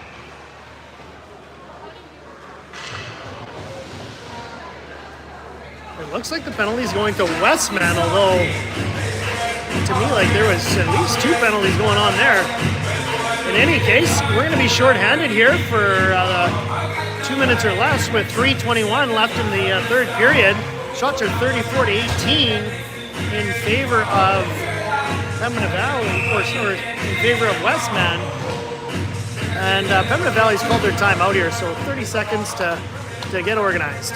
It looks like the penalty's going to Westman, although to me, like, there was at least 2 penalties going on there. In any case, we're going to be shorthanded here for 2 minutes or less with 3:21 left in the third period. Shots are 34-18 in favor of Pembina Valley, or in favor of Westman. And Pembina Valley's called their timeout here, so 30 seconds to get organized.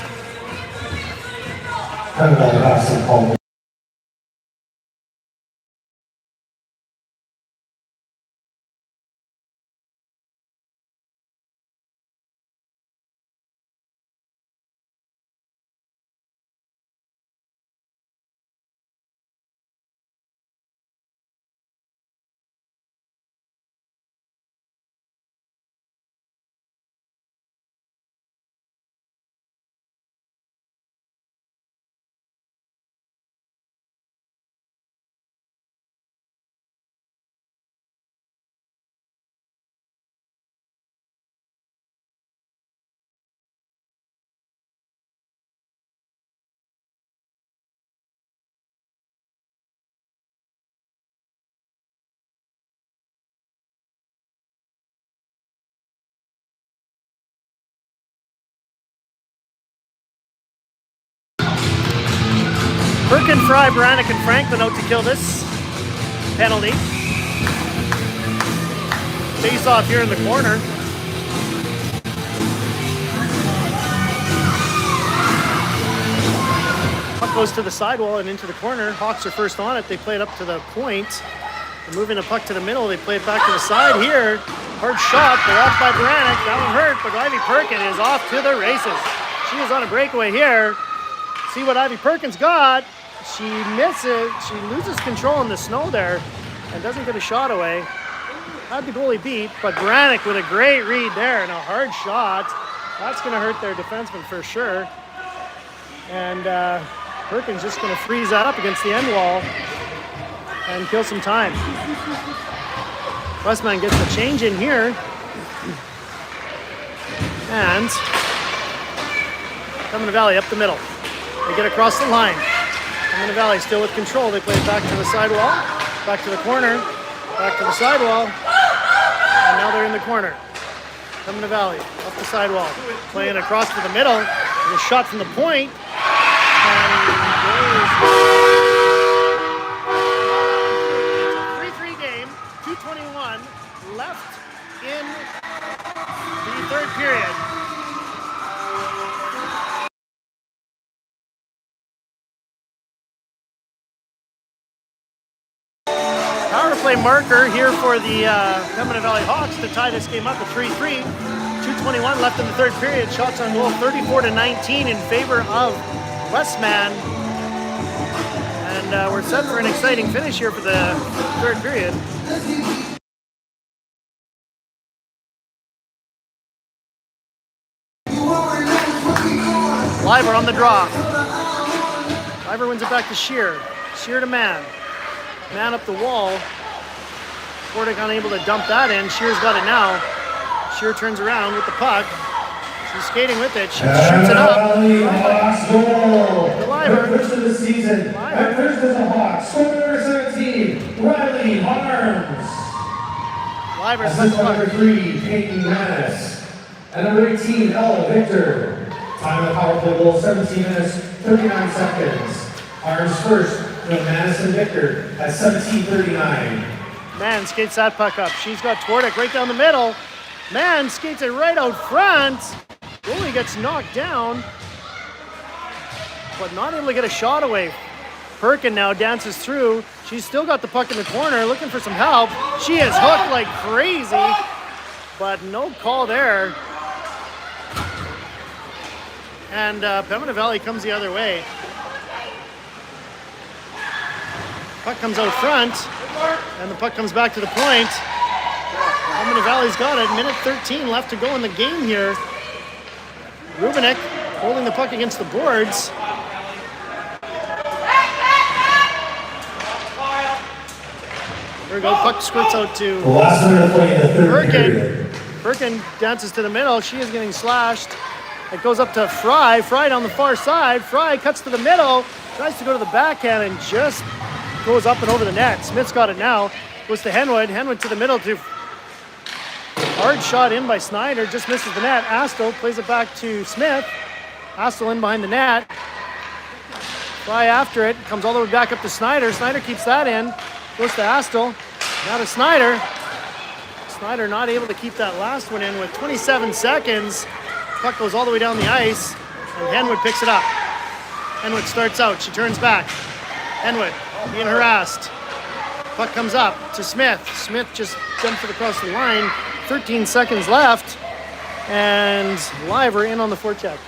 Perkin, Fry, Baranek, and Franklin out to kill this penalty. Face off here in the corner. Puck goes to the sidewall and into the corner. Hawks are first on it. They play it up to the point. They're moving the puck to the middle. They play it back to the side here. Hard shot, blocked by Baranek. That one hurt, but Ivy Perkin is off to the races. She is on a breakaway here. See what Ivy Perkins got. She misses. She loses control in the snow there and doesn't get a shot away. Had the goalie beat, but Baranek with a great read there and a hard shot. That's going to hurt their defenseman for sure. And Perkins just going to freeze that up against the end wall and kill some time. Westman gets the change in here. And Pembina Valley up the middle. They get across the line. Pembina Valley still with control. They play it back to the sidewall, back to the corner, back to the sidewall. And now they're in the corner. Pembina Valley up the sidewall, playing across to the middle. There's a shot from the point. It's a 3-3 game, 2:21 left in the third period. Power play marker here for the Pembina Valley Hawks to tie this game up at 3-3. 2:21 left in the third period. Shots on goal 34-19 in favor of Westman. And we're set for an exciting finish here for the third period. Liver on the draw. Liver wins it back to Shear. Shear to Man. Man up the wall. Fordick unable to dump that in. Shear's got it now. Shear turns around with the puck. She's skating with it. She shoots it up. Hawks goal. The Liver. First of the season. At first as a Hawk. Score number 17, Riley Harms. Liver's Assist number 3, Peyton Manis. And number 18, Ella Victor. Time of the power play goal, 17 minutes, 39 seconds. Harms first, with Manis and Victor at 17:39. Man skates that puck up. She's got Twardick right down the middle. Man skates it right out front. Goalie gets knocked down, but not able to get a shot away. Perkin now dances through. She's still got the puck in the corner, looking for some help. She is hooked like crazy, but no call there. And Pembina Valley comes the other way. Puck comes out front, and the puck comes back to the point. Pembina Valley's got it. Minute 13 left to go in the game here. Rubinek holding the puck against the boards. There we go. Puck squirts out to The last minute of play in the third period. Perkin dances to the middle. She is getting slashed. It goes up to Fry. Fry down the far side. Fry cuts to the middle. Tries to go to the backhand and just goes up and over the net. Smith's got it now. Goes to Henwood. Henwood to the middle to hard shot in by Snyder. Just misses the net. Astle plays it back to Smith. Astle in behind the net. Fry after it. Comes all the way back up to Snyder. Snyder keeps that in. Goes to Astle. Now to Snyder. Snyder not able to keep that last one in with 27 seconds. Puck goes all the way down the ice, and Henwood picks it up. Henwood starts out. She turns back. Henwood being harassed. Puck comes up to Smith. Smith just jumps it across the line. 13 seconds left, and Liver in on the forecheck.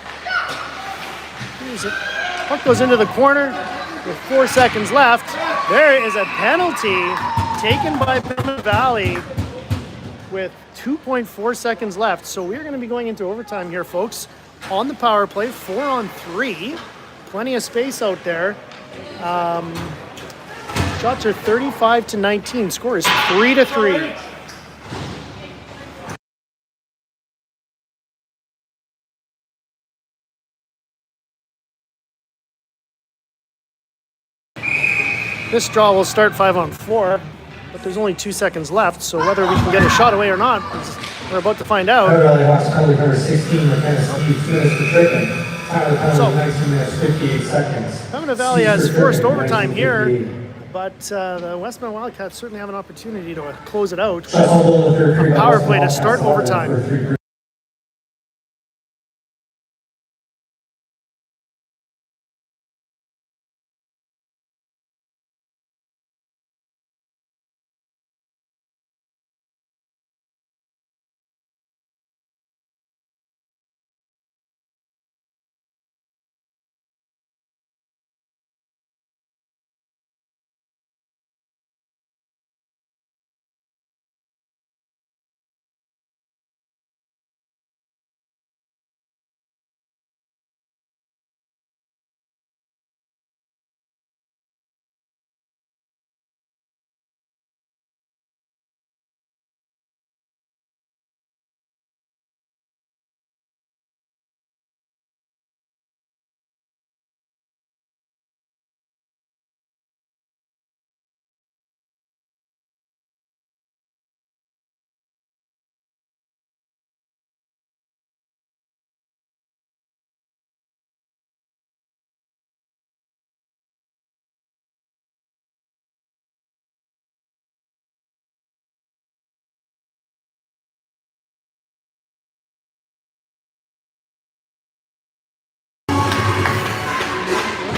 Puck goes into the corner with 4 seconds left. There is a penalty taken by Pembina Valley with 2.4 seconds left. So we're going to be going into overtime here, folks, on the power play, 4-on-3. Plenty of space out there. Shots are 35-19. Score is 3-3. This draw will start 5-on-4. But there's only 2 seconds left, so whether we can get a shot away or not, we're about to find out. Pembina Valley Hawks calling number 16, McKenna Steve, Finished for Trippin. Time of the So, penalty, 19 minutes, 58 seconds. Pembina Valley has Cease forced return, overtime here, 1958. but the Westman Wildcats certainly have an opportunity to close it out. Shots on goal in the third period. Power play to Wildcats start led overtime. for 3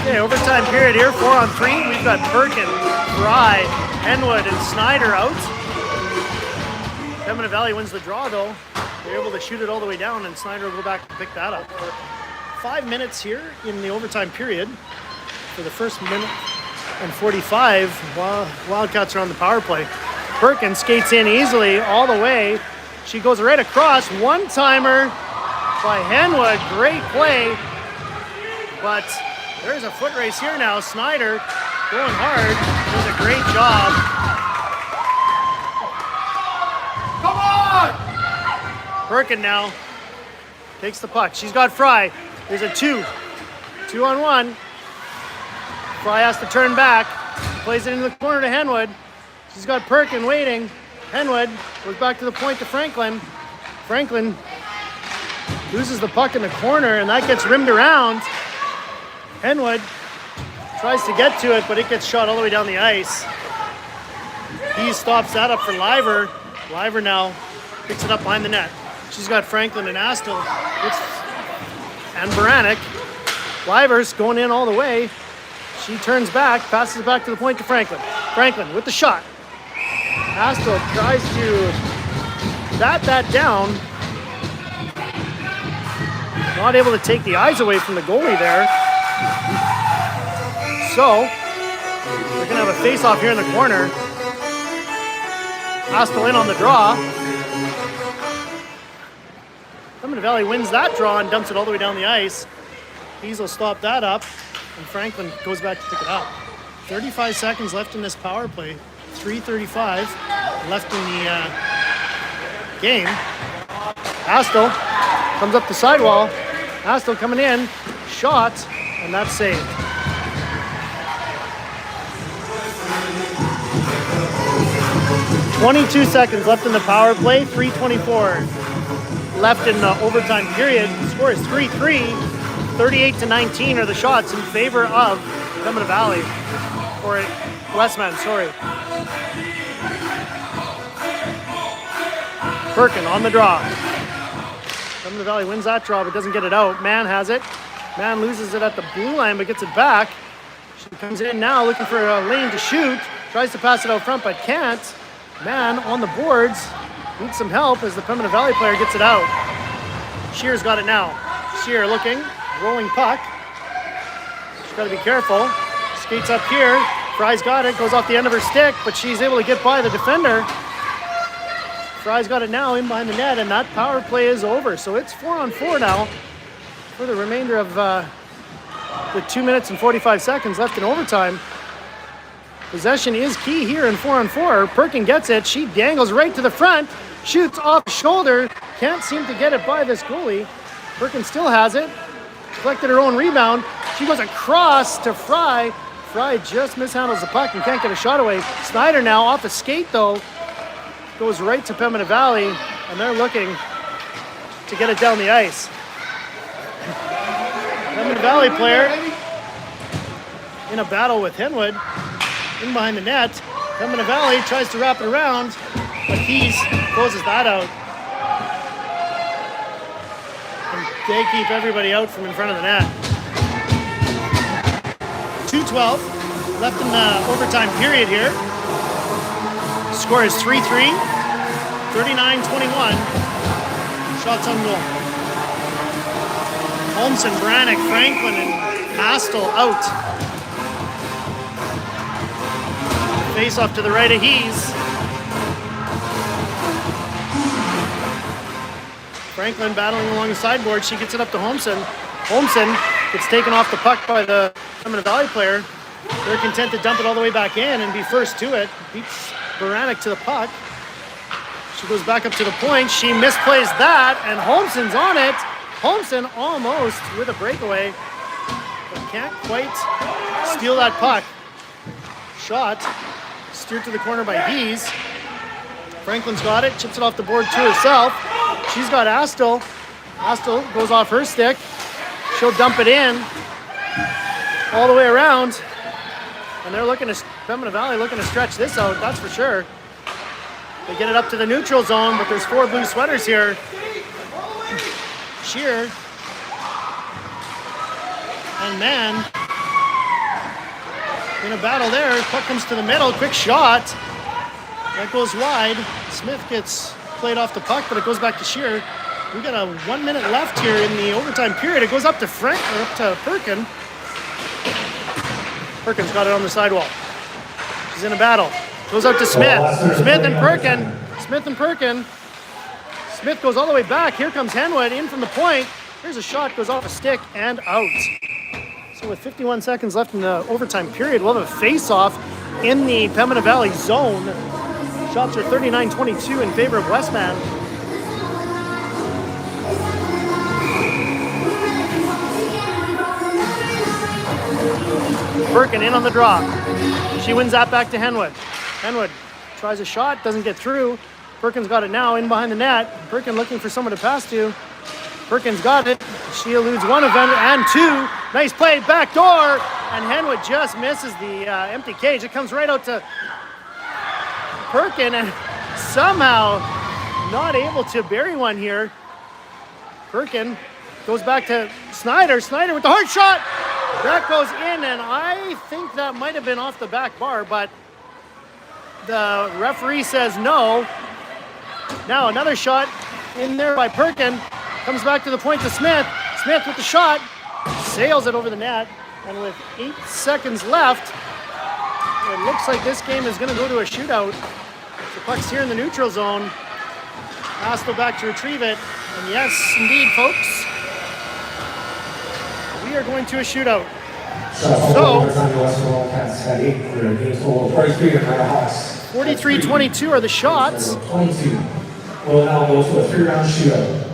Okay, overtime period here, 4-on-3. We've got Perkin, Fry, Henwood, and Snyder out. Pembina Valley wins the draw though. They're able to shoot it all the way down, and Snyder will go back and pick that up. 5 minutes here in the overtime period. For the first minute and 45, while Wildcats are on the power play. Perkin skates in easily all the way. She goes right across. One-timer by Henwood. Great play. But there's a foot race here now. Snyder going hard. Does a great job. Come on! Perkin now takes the puck. She's got Fry. There's a 2-on-1. Fry has to turn back. Plays it into the corner to Henwood. She's got Perkin waiting. Henwood goes back to the point to Franklin. Franklin loses the puck in the corner, and that gets rimmed around. Henwood tries to get to it, but it gets shot all the way down the ice. He stops that up for Liver. Liver now picks it up behind the net. She's got Franklin and Astle. And Baranek. Liver's going in all the way. She turns back, passes it back to the point to Franklin. Franklin with the shot. Astle tries to bat that down. Not able to take the eyes away from the goalie there. So, we're going to have a face-off here in the corner. Astle in on the draw. Pembina Valley wins that draw and dumps it all the way down the ice. He's will stop that up, and Franklin goes back to pick it up. 35 seconds left in this power play. 3:35 left in the game. Astle comes up the sidewall. Astle coming in, shot, and that's saved. .22 seconds left in the power play. 3:24 left in the overtime period. The score is 3-3. 38-19 are the shots in favor of Pembina Valley. Or Westman, sorry. Perkin on the draw. Pembina Valley wins that draw but doesn't get it out. Mann has it. Mann loses it at the blue line but gets it back. She comes in now looking for a lane to shoot. Tries to pass it out front but can't. Mann on the boards. Needs some help as the Pembina Valley player gets it out. Shear's got it now. Shear looking. Rolling puck. She's got to be careful. Skates up here. Fry's got it. Goes off the end of her stick, but she's able to get by the defender. Fry's got it now in behind the net, and that power play is over. So it's 4-on-4 now for the remainder of the 2 minutes and 45 seconds left in overtime. Possession is key here in 4-on-4. Perkin gets it. She dangles right to the front. Shoots off shoulder. Can't seem to get it by this goalie. Perkin still has it. Collected her own rebound. She goes across to Fry. Fry just mishandles the puck and can't get a shot away. Snyder now off the skate though. Goes right to Pembina Valley, and they're looking to get it down the ice. Pembina Valley player in a battle with Henwood. In behind the net. Pembina Valley tries to wrap it around, but Keys closes that out. And they keep everybody out from in front of the net. 2:12 left in the overtime period here. Score is 3-3, 39-21. Shots on goal. Holmson, Brannick, Franklin, and Astle out. Face off to the right of Hees. Franklin battling along the sideboard. She gets it up to Holmson. Holmson gets taken off the puck by the Pembina Valley player. They're content to dump it all the way back in and be first to it. Beats Baranek to the puck. She goes back up to the point. She misplays that, and Holmson's on it. Holmson almost with a breakaway, but can't quite steal that puck. Shot steered to the corner by Hees. Franklin's got it, chips it off the board to herself. She's got Astle. Astle goes off her stick. She'll dump it in all the way around. And they're looking to, Pembina Valley looking to stretch this out, that's for sure. They get it up to the neutral zone, but there's 4 blue sweaters here. Shear. And man, in a battle there, puck comes to the middle, quick shot. That goes wide. Smith gets played off the puck, but it goes back to Shear. We got a 1 minute left here in the overtime period. It goes up to up to Perkin. Perkin's got it on the sidewall. She's in a battle. Goes out to Smith. Smith and Perkin. Smith and Perkin. Smith goes all the way back. Here comes Henwood in from the point. Here's a shot, goes off a stick and out. So with 51 seconds left in the overtime period, we'll have a face-off in the Pembina Valley zone. Shots are 39-22 in favor of Westman. Perkin in on the draw. She wins that back to Henwood. Henwood tries a shot, doesn't get through. Perkin's got it now in behind the net. Perkin looking for someone to pass to. Perkin's got it. She eludes one offender and 2. Nice play, back door. And Henwood just misses the empty cage. It comes right out to Perkin and somehow not able to bury one here. Perkin goes back to Snyder. Snyder with the hard shot. That goes in, and I think that might have been off the back bar, but the referee says no. Now another shot in there by Perkin. Comes back to the point to Smith. Smith with the shot. Sails it over the net. And with 8 seconds left, it looks like this game is going to go to a shootout. The puck's here in the neutral zone. Astle back to retrieve it. And yes, indeed, folks, we are going to a shootout. So, 43-22 are the shots. We'll now go to a 3-round shootout.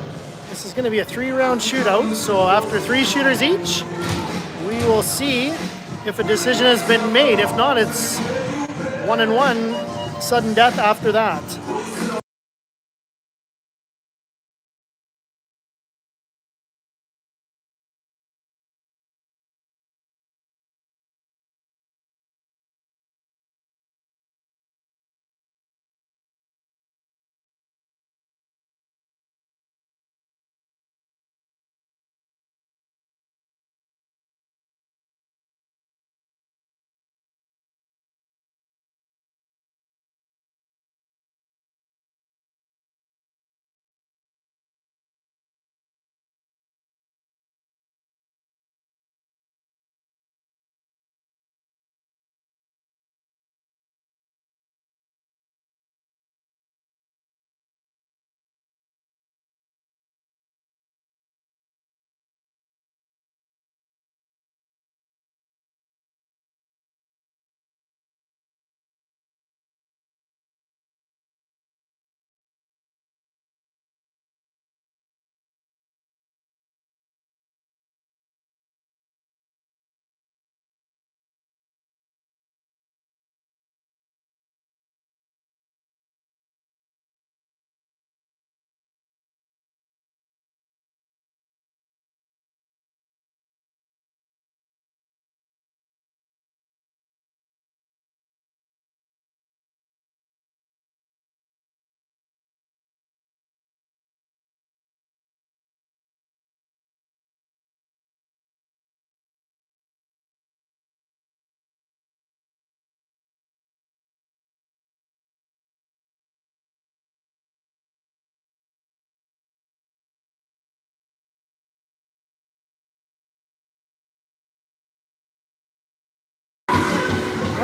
This is going to be a 3-round shootout. So after 3 shooters each, we will see if a decision has been made. If not, it's 1-1, sudden death after that.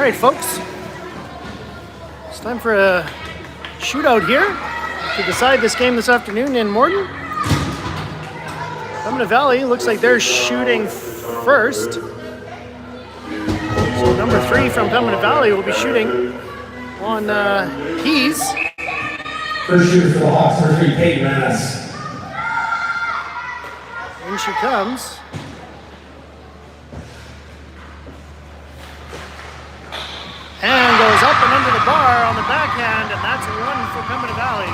right, folks. It's time for a shootout here to decide this game this afternoon in Morden. Pembina Valley looks like they're shooting first. So number 3 from Pembina Valley will be shooting on Keys. First shooter for the Hawks, number 3, Pembina. In she comes. And goes up and under the bar on the backhand, and that's 1 for Pembina Valley.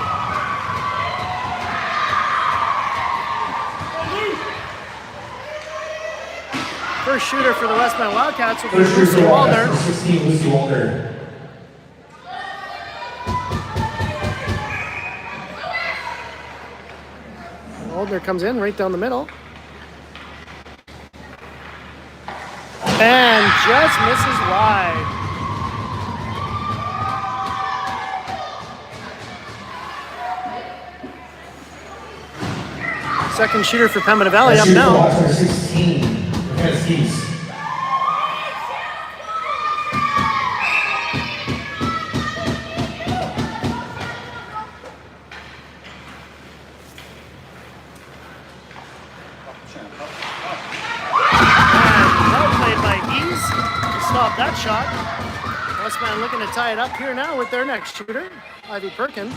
First shooter for the Westman Wildcats will be Lucy Waldner. 16, Lucy Waldner. Waldner comes in right down the middle. And just misses wide. Second shooter for Pembina Valley up now. 16, Keys. Stop that shot. Westman looking to tie it up here now with their next shooter, Ivy Perkin.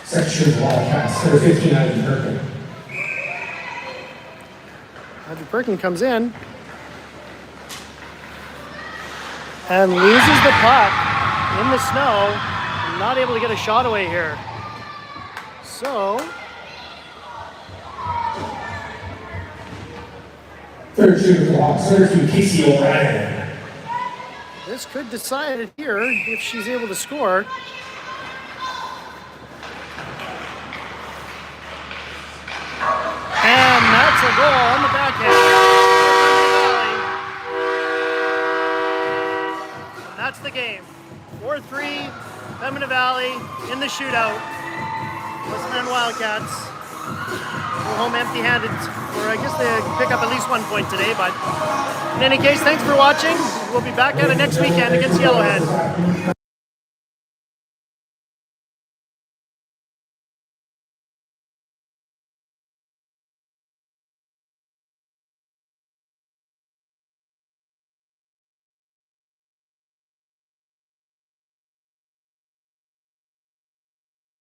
Second shooter for Wildcats, number 15, Ivy Perkin. Ivy Perkin comes in and loses the puck in the snow. Not able to get a shot away here. So third shooter for the Hawks, number 2, Casey O'Brien. this could decide it here if she's able to score. And that's a goal on the backhand. That's the game. 4-3, Pembina Valley in the shootout. Westman Wildcats go home empty-handed, or I guess they pick up at least 1 point today, but in any case, thanks for watching. We'll be back at it next weekend against Yellowhead.